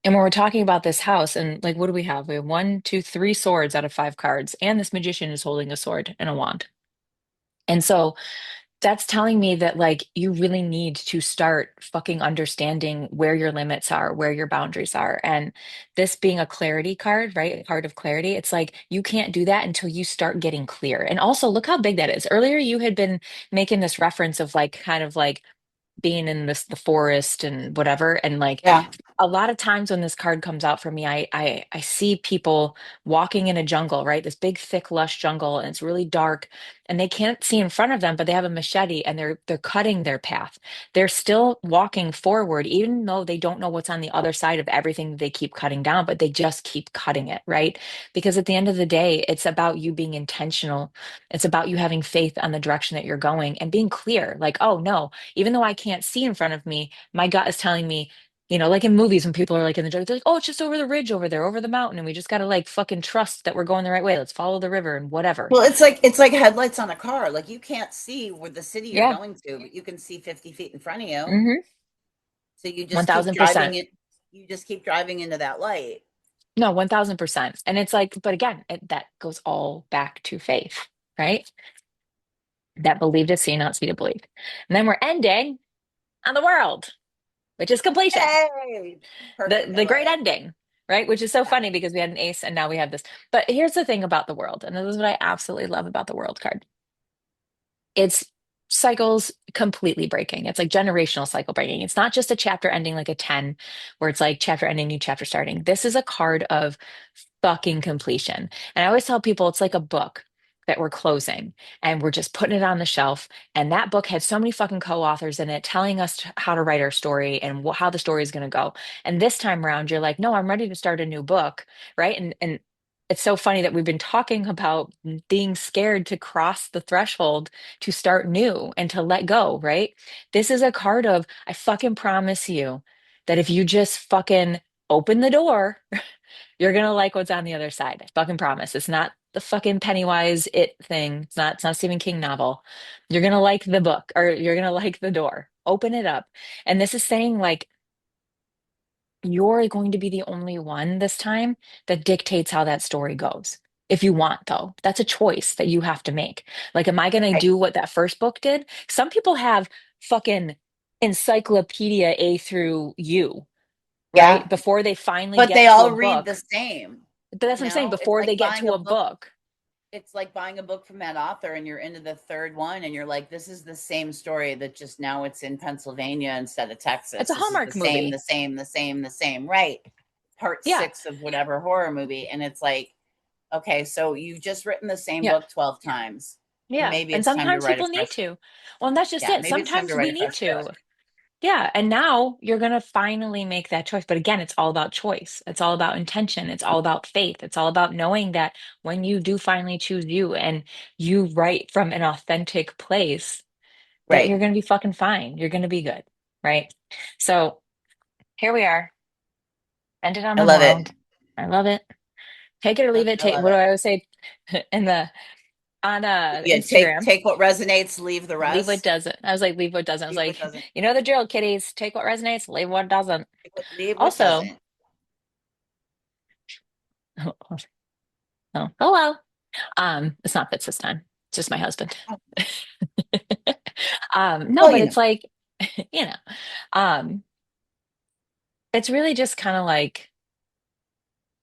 And when we're talking about this house, and like, what do we have? We have one, two, three swords out of five cards, and this magician is holding a sword and a wand. And so that's telling me that like you really need to start fucking understanding where your limits are, where your boundaries are. And this being a clarity card, right? A card of clarity, it's like you can't do that until you start getting clear. And also look how big that is. Earlier you had been making this reference of like kind of like being in the forest and whatever, and like Yeah. a lot of times when this card comes out for me, I see people walking in a jungle, right? This big thick lush jungle, and it's really dark and they can't see in front of them, but they have a machete and they're cutting their path. They're still walking forward even though they don't know what's on the other side of everything that they keep cutting down, but they just keep cutting it, right? Because at the end of the day, it's about you being intentional. It's about you having faith on the direction that you're going and being clear, like, oh no, even though I can't see in front of me, my gut is telling me, like in movies when people are like in the jungle, they're like, oh, it's just over the ridge over there, over the mountain. And we just got to like fucking trust that we're going the right way. Let's follow the river and whatever. Well, it's like headlights on a car. Like you can't see where the city you're Yeah. going to, but you can see 50 feet in front of you. Hmm. So you just keep driving 1000%. it. You just keep driving into that light. No, 1000%. And it's like, but again, that goes all back to faith, right? That believe to see, not see to believe. And then we're ending on the world, which is completion. Hey, the perfect. I the love great it. ending, right? Which is so Yeah. funny because we had an ace and now we have this. But here's the thing about the world, and this is what I absolutely love about the world card. It's cycles completely breaking. It's like generational cycle breaking. It's not just a chapter ending like a 10 where it's like chapter ending, new chapter starting. This is a card of fucking completion. And I always tell people it's like a book that we're closing and we're just putting it on the shelf. And that book had so many fucking co-authors in it telling us how to write our story and how the story is going to go. And this time around, you're like, no, I'm ready to start a new book, right? And it's so funny that we've been talking about being scared to cross the threshold to start new and to let go, right? This is a card of, I fucking promise you that if you just fucking open the door, you're gonna like what's on the other side. I fucking promise. It's not the fucking Pennywise it thing. It's not a Stephen King novel. You're gonna like the book or you're gonna like the door. Open it up. And this is saying like you're going to be the only one this time that dictates how that story goes. If you want, though, that's a choice that you have to make. Like, am I going to Right. do what that first book did? Some people have fucking encyclopedia A through U, Yeah. right? Before they finally But get they to a all read the book. same. But that's what I'm saying. It's Before like they get buying to a a book. book, It's like buying a book from that author and you're into the third one and you're like, this is the same story that just now it's in Pennsylvania instead of it's Texas. a This is the Hallmark same, movie. the same, the same, the same. Right. Part Yeah. six of whatever horror movie. And it's like, okay, so you've just written the same Yeah. book 12 times. Yeah. Maybe And it's time to sometimes write a people need fresh, to. Well, and that's just yeah, it. maybe it's time to Sometimes write we a need fresh book. to. Yeah, and now you're going to finally make that choice. But again, it's all about choice. It's all about intention. It's all about faith. It's all about knowing that when you do finally choose you and you write from an authentic place, that Right. you're going to be fucking fine. You're going to be good, right? So here we are. Ended on I the love it. world. I love it. Take it or leave it. I Take love what do it. I always say in the on Yeah, take Instagram? take what resonates, leave the Leave what rest. doesn't. I was like, leave what doesn't. I was Leave what like, doesn't. you know the drill, kiddies. Take what resonates, leave what doesn't. Leave what Also, doesn't. oh well. It's not Fitz this time. It's just my husband. No, Well, but it's like, you know, um, it's really just kind of like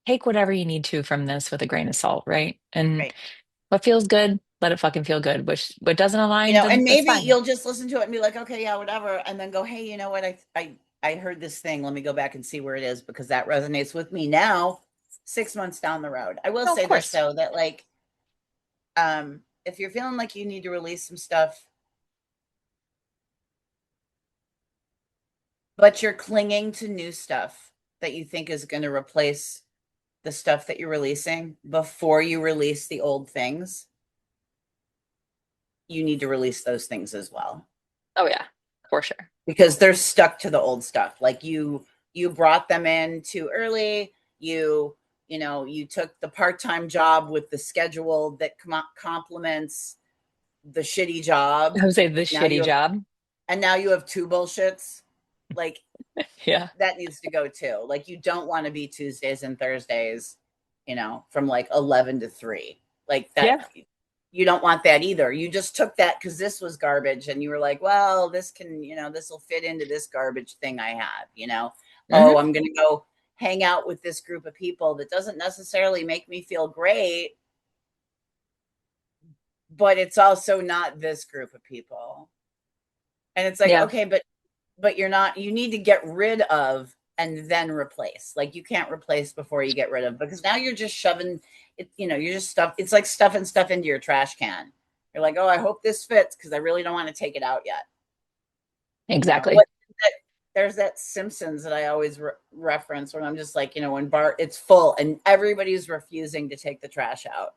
take whatever you need to from this with a grain of salt, right? And right. what feels good, let it fucking feel good. Which what doesn't align, then And that's maybe fine. you'll just listen to it and be like, okay, yeah, whatever, and then go, hey, you know what? I heard this thing. Let me go back and see where it is because that resonates with me now. 6 months down the road, I will No, of say this course. though, that like, if you're feeling like you need to release some stuff, but you're clinging to new stuff that you think is going to replace the stuff that you're releasing before you release the old things, you need to release those things as well Oh yeah, for sure. because they're stuck to the old stuff. Like you brought them in too early. You took the part-time job with the schedule that complements the shitty job. I would say this Now you shitty have job. and now you have two bullshits. Like Yeah. that needs to go too. Like you don't want to be Tuesdays and Thursdays, from like 11 to 3. Like that Yeah. you don't want that either. You just took that cuz this was garbage and you were like, "Well, this will fit into this garbage thing I have. Oh, Hmm. I'm going to go hang out with this group of people that doesn't necessarily make me feel great, but it's also not this group of people." And it's like, Yeah. "Okay, but you need to get rid of and then replace. Like you can't replace before you get rid of because now you're just shoving it, you're just stuff. It's like stuffing stuff into your trash can. You're like, oh, I hope this fits because I really don't want to take it out yet. Exactly. What there's that Simpsons that I always reference when I'm just like, when Bart it's full and everybody's refusing to take the trash out.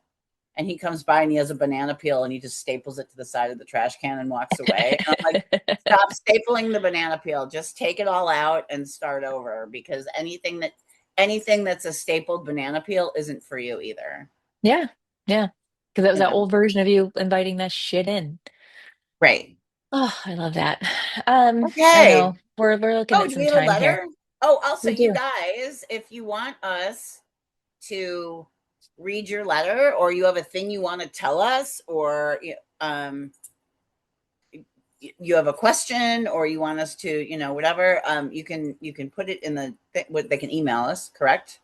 And he comes by and he has a banana peel and he just staples it to the side of the trash can and walks away. And I'm like, stop stapling the banana peel. Just take it all out and start over because anything that's a stapled banana peel isn't for you either. Yeah. Yeah. Because that was You that know. old version of you inviting that shit in. Right. Oh, I love that. I Okay. know. We're looking Oh, at do we some have a time here. letter? Oh, also, We you do. guys, if you want us to read your letter or you have a thing you want to tell us or um you have a question or you want us to whatever, you can put it in what they can email us, correct?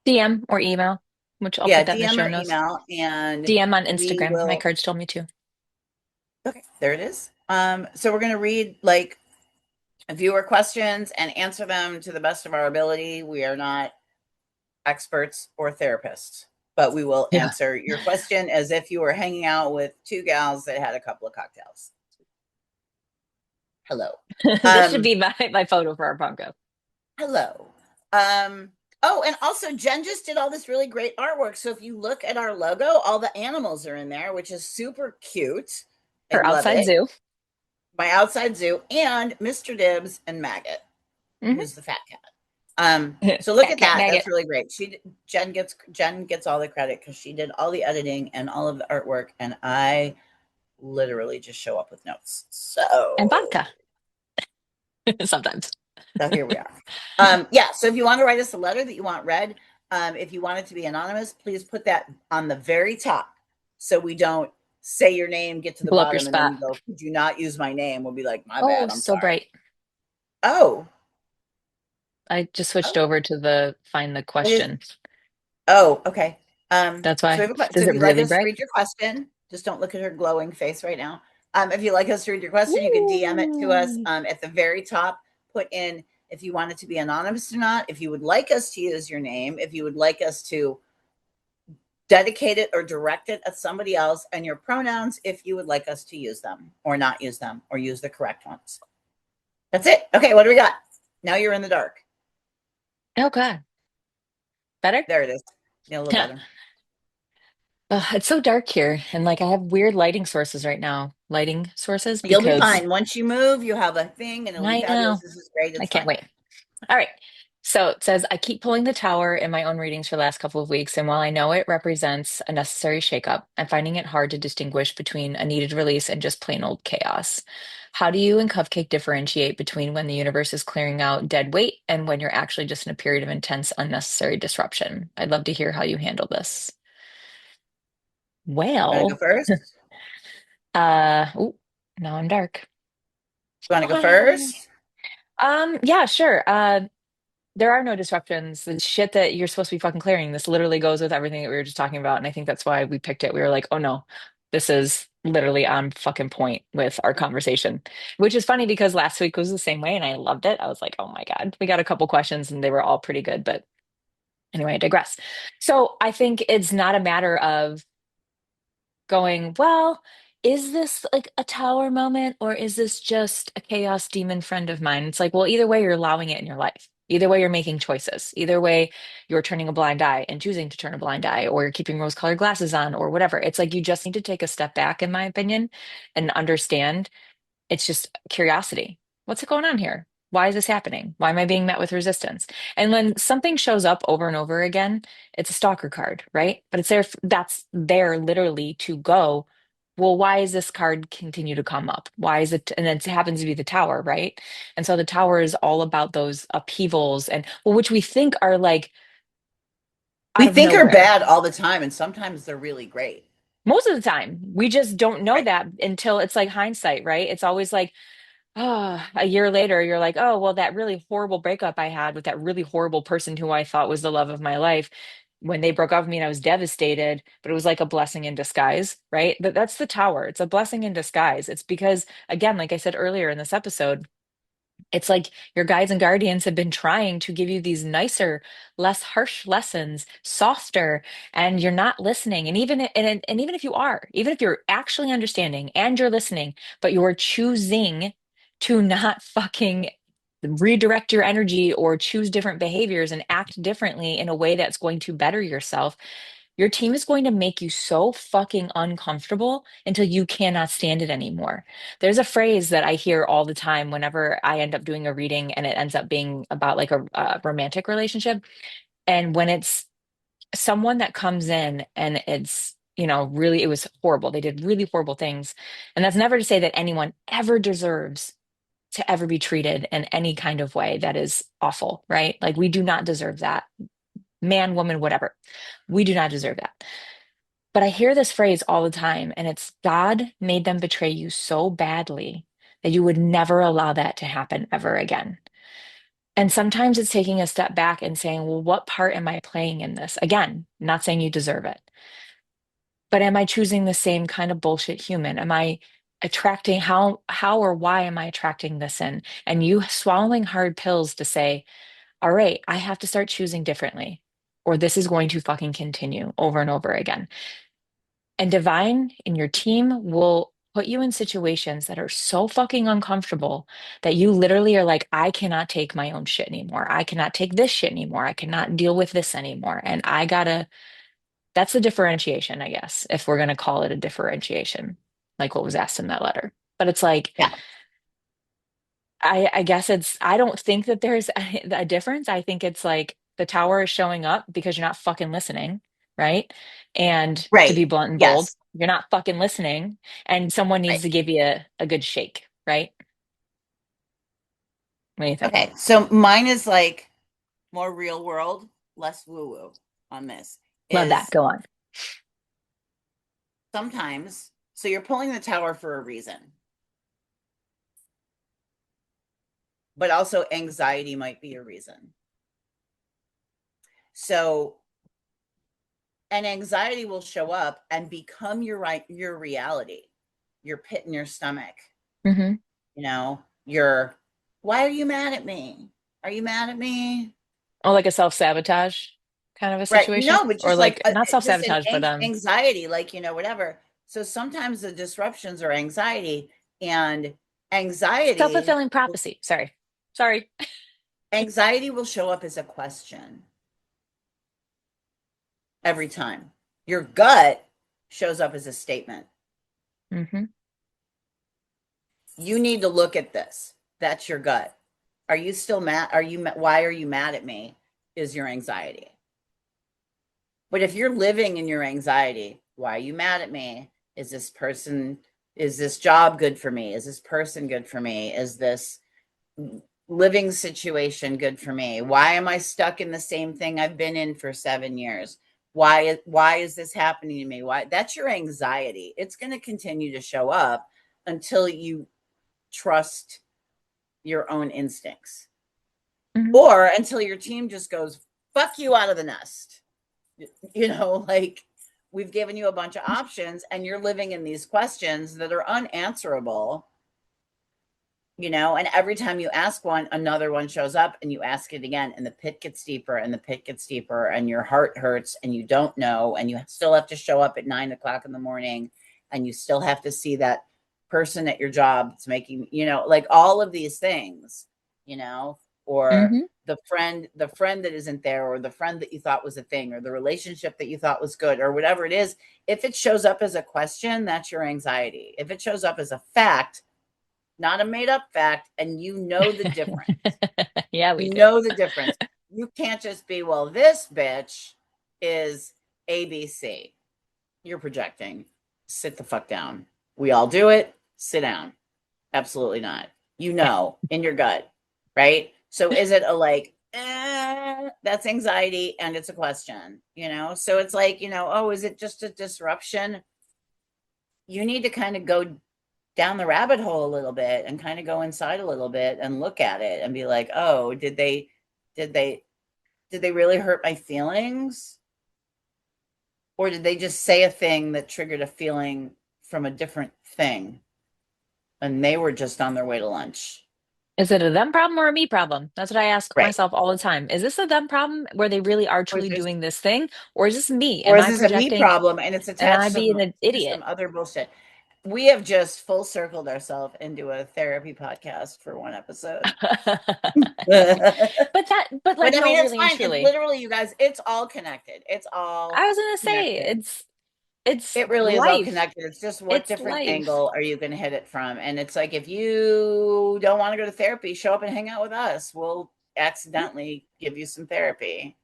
DM or email, which I'll Yeah, put that in the DM show or notes. email and DM on we Instagram. My will. cards told me to. Okay, there it is. So we're going to read like viewer questions and answer them to the best of our ability. We are not experts or therapists, but we will Yeah. answer your question as if you were hanging out with two gals that had a couple of cocktails. Hello. This should um be my photo for our Funko. Hello. Oh, and also Jen just did all this really great artwork. So if you look at our logo, all the animals are in there, which is super cute. I Her love outside it. zoo. My outside zoo and Mr. Dibs and Maggot, Hmm. who's the fat cat. So look Fat at cat that. That's maggot. really great. Jen gets all the credit because she did all the editing and all of the artwork, and I literally just show up with notes. And So vodka sometimes. So here we are. Yeah. So if you want to write us a letter that you want read, if you want it to be anonymous, please put that on the very top so we don't say your name, get to the Blow up your bottom, and then spot. you go, could you not use my name? We'll be like, my Oh, bad. I'm so sorry. bright. Oh, I just switched oh, over to the find the it is. question. Oh, okay. That's So we why. have a question. So Is if it you'd like really us to bright? read your question, just don't look at her glowing face right now. If you'd like us to read your question, you can DM it to us Ooh. at the very top. Put in if you want it to be anonymous or not, if you would like us to use your name, if you would like us to dedicate it or direct it at somebody else, and your pronouns if you would like us to use them or not use them or use the correct ones. That's it. Okay, what do we got? Now you're in the dark. Oh God. Better? There it is. Yeah, a little better. It's so dark here, and like I have weird lighting sources right now. Lighting sources You'll be because fine. Once you move, you have a thing and it'll be I fabulous. know This is great. I It's can't fine. wait. All right. So it says, I keep pulling the tower in my own readings for the last couple of weeks, and while I know it represents a necessary shakeup, I'm finding it hard to distinguish between a needed release and just plain old chaos. How do you and Cupcake differentiate between when the universe is clearing out dead weight and when you're actually just in a period of intense, unnecessary disruption? I'd love to hear how you handle this. You want to go Well, first? ooh, now I'm dark. You want to go first? Yeah, sure. There are no disruptions. The shit that you're supposed to be fucking clearing, this literally goes with everything that we were just talking about. And I think that's why we picked it. We were like, oh no, this is literally on fucking point with our conversation, which is funny because last week was the same way and I loved it. I was like, oh my God, we got a couple questions and they were all pretty good. But anyway, I digress. So I think it's not a matter of going, well, is this like a tower moment or is this just a chaos demon friend of mine? It's like, well, either way, you're allowing it in your life. Either way, you're making choices. Either way, you're turning a blind eye and choosing to turn a blind eye, or you're keeping rose-colored glasses on, or whatever. It's like you just need to take a step back, in my opinion, and understand it's just curiosity. What's going on here? Why is this happening? Why am I being met with resistance? And when something shows up over and over again, it's a stalker card, right? But it's there, that's there literally to go, well, why is this card continue to come up? Why is it, and then it happens to be the tower, right? And so the tower is all about those upheavals and well, which we think are like We out of think are nowhere. bad all the time, and sometimes they're really great. Most of the time, we just don't know Right. that until it's like hindsight, right? It's always like, a year later, you're like, oh, well, that really horrible breakup I had with that really horrible person who I thought was the love of my life. When they broke up with me and I was devastated, but it was like a blessing in disguise, right? But that's the tower. It's a blessing in disguise. It's because, again, like I said earlier in this episode, it's like your guides and guardians have been trying to give you these nicer, less harsh lessons, softer, and you're not listening. And even if you are, even if you're actually understanding and you're listening, but you're choosing to not fucking redirect your energy or choose different behaviors and act differently in a way that's going to better yourself, your team is going to make you so fucking uncomfortable until you cannot stand it anymore. There's a phrase that I hear all the time whenever I end up doing a reading and it ends up being about like a romantic relationship. And when it's someone that comes in and it's, really, it was horrible. They did really horrible things. And that's never to say that anyone ever deserves to ever be treated in any kind of way that is awful, right? Like we do not deserve that. Man, woman, whatever. We do not deserve that. But I hear this phrase all the time, and it's God made them betray you so badly that you would never allow that to happen ever again. And sometimes it's taking a step back and saying, well, what part am I playing in this? Again, not saying you deserve it, but am I choosing the same kind of bullshit human? Am I attracting how or why am I attracting this in? And you swallowing hard pills to say, all right, I have to start choosing differently, or this is going to fucking continue over and over again. And Divine and your team will put you in situations that are so fucking uncomfortable that you literally are like, I cannot take my own shit anymore. I cannot take this shit anymore. I cannot deal with this anymore. And I gotta, that's the differentiation, I guess, if we're gonna call it a differentiation, like what was asked in that letter. But it's like, Yeah. I guess I don't think that there's a difference. I think it's like the tower is showing up because you're not fucking listening, right? And to Right. be blunt and bold, Yes. you're not fucking listening, and someone needs Right. to give you a good shake, right? What do you think? Okay. So mine is like more real world, less woo woo on this. Love that. Is Go on. sometimes, so you're pulling the tower for a reason, but also anxiety might be a reason. So, and anxiety will show up and become your reality, your pit in your stomach. Hmm. Your why are you mad at me? Are you mad at me? Oh, like a self-sabotage kind of a Right. situation, No, but or just like like not just an self-sabotage, but anxiety, like, whatever. So sometimes the disruptions are anxiety, and anxiety self-fulfilling prophecy. Sorry. anxiety will show up as a question every time. Your gut shows up as a statement. Hmm. You need to look at this. That's your gut. Are you still mad? Why are you mad at me? Is your anxiety. But if you're living in your anxiety, why are you mad at me? Is this person, is this job good for me? Is this person good for me? Is this living situation good for me? Why am I stuck in the same thing I've been in for 7 years? Why is this happening to me? Why? That's your anxiety. It's going to continue to show up until you trust your own instincts, Mhm. or until your team just goes fuck you out of the nest. Like, we've given you a bunch of options and you're living in these questions that are unanswerable, and every time you ask one, another one shows up, and you ask it again, and the pit gets deeper and the pit gets deeper, and your heart hurts, and you don't know, and you still have to show up at 9 o'clock in the morning, and you still have to see that person at your job that's making, like all of these things, you know, or Mhm. the friend that isn't there, or the friend that you thought was a thing, or the relationship that you thought was good, or whatever it is. If it shows up as a question, that's your anxiety. If it shows up as a fact, not a made up fact, and you know the difference. Yeah, we You do. know the difference. You can't just be, well, this bitch is ABC. You're projecting. Sit the fuck down. We all do it. Sit down. Absolutely not. In your gut, right? So is it a like, that's anxiety and it's a question, So it's like, oh, is it just a disruption? You need to kind of go down the rabbit hole a little bit and kind of go inside a little bit and look at it and be like, oh, did they did they really hurt my feelings, or did they just say a thing that triggered a feeling from a different thing, and they were just on their way to lunch? Is it a them problem or a me problem? That's what I ask Right. myself all the time. Is this a them problem where they really are Or is truly this doing this thing? Or is this me? or Am is I this a me projecting? problem and it's Am I attached being an to idiot? some other bullshit? We have just full circled ourselves into a therapy podcast for one episode. But like, But I no, mean, it's really and fine. It's truly. literally, you guys, it's all connected. It's all I was gonna say connected. it's It really is all life. connected. It's just what It's different life. angle are you going to hit it from? And it's like, if you don't want to go to therapy, show up and hang out with us. We'll accidentally give you some therapy,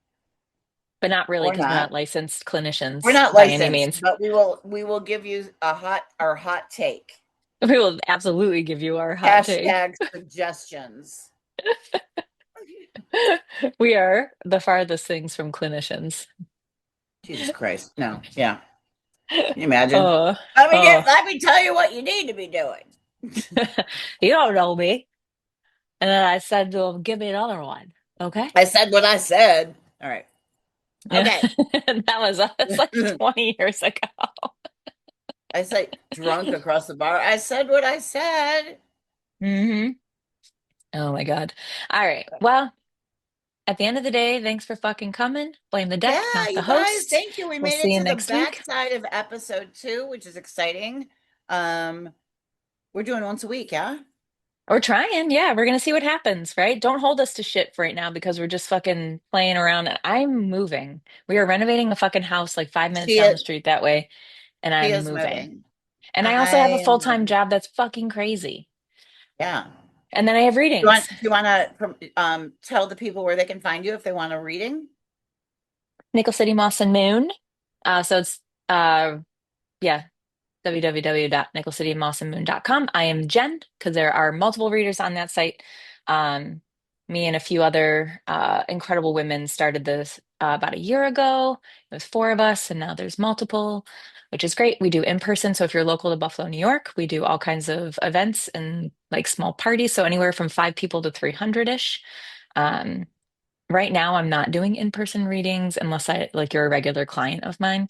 But not really, or because we're not. not licensed We're clinicians not by any licensed, means. but we will give you our hot take. We will absolutely give you our hot take. Hashtag suggestions. We are the farthest things from clinicians. Jesus Christ. No. Yeah. Can you imagine? Oh, Let me oh. get let me tell you what you need to be doing. You don't know me. And then I said, well, give me another one. Okay. I said what I said. All right. Yeah. Okay. That's like 20 years ago. I say drunk across the bar. I said what I said. Hmm. Oh my God. All right. Well, at the end of the day, thanks for fucking coming. Blame the deck, Yeah, not the you guys, host. thank you. We We'll made see it you to the next week. backside of episode 2, which is exciting. Um, we're doing once a week, yeah? We're trying. Yeah, we're gonna see what happens, right? Don't hold us to shit for right now because we're just fucking playing around. I'm moving. We are renovating a fucking house like 5 minutes She down the is street that way, and she I'm is moving. moving. And I also have a I am full-time moving. job that's fucking crazy. Yeah. And then I have readings. Do you want to tell the people where they can find you if they want a reading? Nickel City Moss and Moon. So it's yeah, www.nickelcitymossandmoon.com. I am Jen because there are multiple readers on that site. Um, Me and a few other incredible women started this about a year ago. It was four of us, and now there's multiple, which is great. We do in person. So if you're local to Buffalo, New York, we do all kinds of events and like small parties. So anywhere from 5 people to 300-ish. Um, right now, I'm not doing in-person readings unless you're a regular client of mine.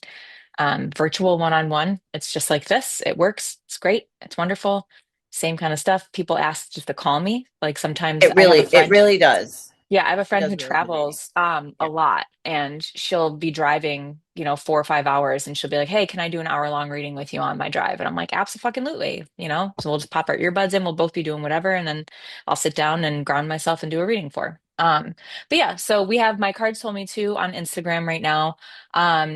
Virtual one-on-one. It's just like this. It works. It's great. It's wonderful. Same kind of stuff. People ask just to call me. Like sometimes I have a It friend. really does. Yeah, I have a She friend who does really good readings. travels a Yeah. lot, and she'll be driving, 4 or 5 hours, and she'll be like, "Hey, can I do an hour-long reading with you on my drive?" And I'm like, "Absolutely." So we'll just pop our earbuds in. We'll both be doing whatever, and then I'll sit down and ground myself and do a reading for her. But yeah, so we have My Cards Told Me To on Instagram right now.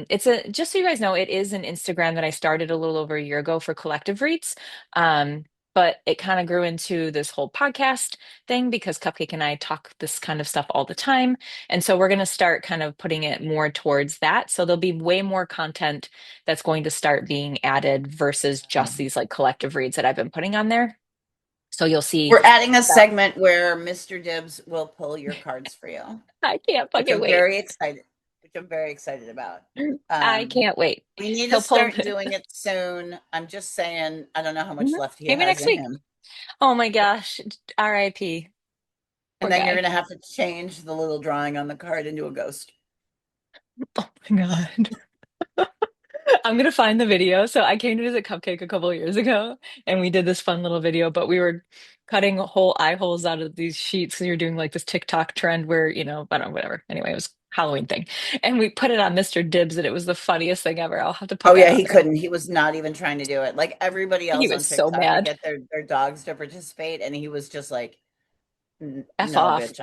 It's a just so you guys know, it is an Instagram that I started a little over a year ago for collective reads. Um, but it kind of grew into this whole podcast thing because Cupcake and I talk this kind of stuff all the time. And so we're going to start kind of putting it more towards that. So there'll be way more content that's going to start being added versus just these like collective reads that I've been putting on there. So you'll see We're adding a that. segment where Mr. Dibs will pull your cards for you, I can't which fucking I'm wait. very excited, which I'm very excited about. I Um, can't wait. we need to He'll pull. start doing it soon. I'm just saying, I don't know how much Mhm. left he Maybe has next in week. him. Oh my gosh. R.I.P. And Poor then you're going guy. to have to change the little drawing on the card into a ghost. Oh my God. I'm gonna find the video. So I came to visit Cupcake a couple of years ago and we did this fun little video, but we were cutting whole eye holes out of these sheets because you're doing like this TikTok trend where, I don't know, whatever. Anyway, it was Halloween thing. And we put it on Mr. Dibs and it was the funniest thing ever. I'll have to put Oh that yeah, on he there. couldn't. He was not even trying to do it. Like everybody He else on was so TikTok could mad. get their dogs to participate, and he was just like, F No, off. bitch,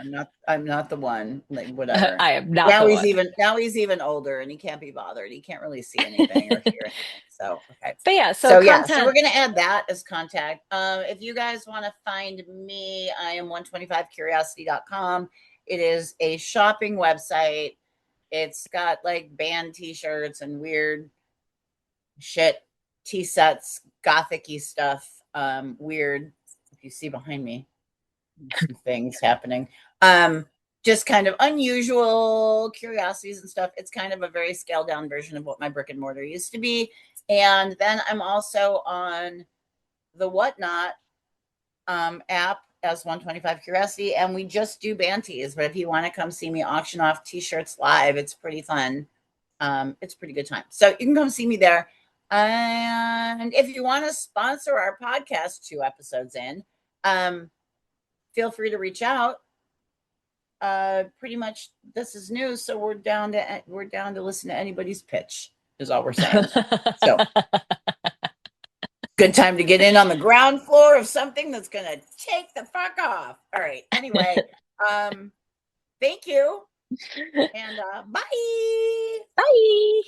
I'm not the one." Like whatever. I am not the one. Now he's even older and he can't be bothered. He can't really see anything or hear anything. So okay. But yeah, so So yeah, so we're content. gonna add that as contact. If you guys want to find me, I am 125curiosity.com. It is a shopping website. It's got like band t-shirts and weird shit, tea sets, gothicy stuff, weird. If you see behind me, some things happening. Um, just kind of unusual curiosities and stuff. It's kind of a very scaled down version of what my brick and mortar used to be. And then I'm also on the Whatnot app as 125 Curiosity, and we just do banties. But if you want to come see me auction off t-shirts live, it's pretty fun. It's a pretty good time. So you can come see me there. And if you want to sponsor our podcast 2 episodes in, um, feel free to reach out. Pretty much this is news, so we're down to listen to anybody's pitch, is all we're saying. So good time to get in on the ground floor of something that's gonna take the fuck off. All right. Anyway, um, thank you and bye. Bye.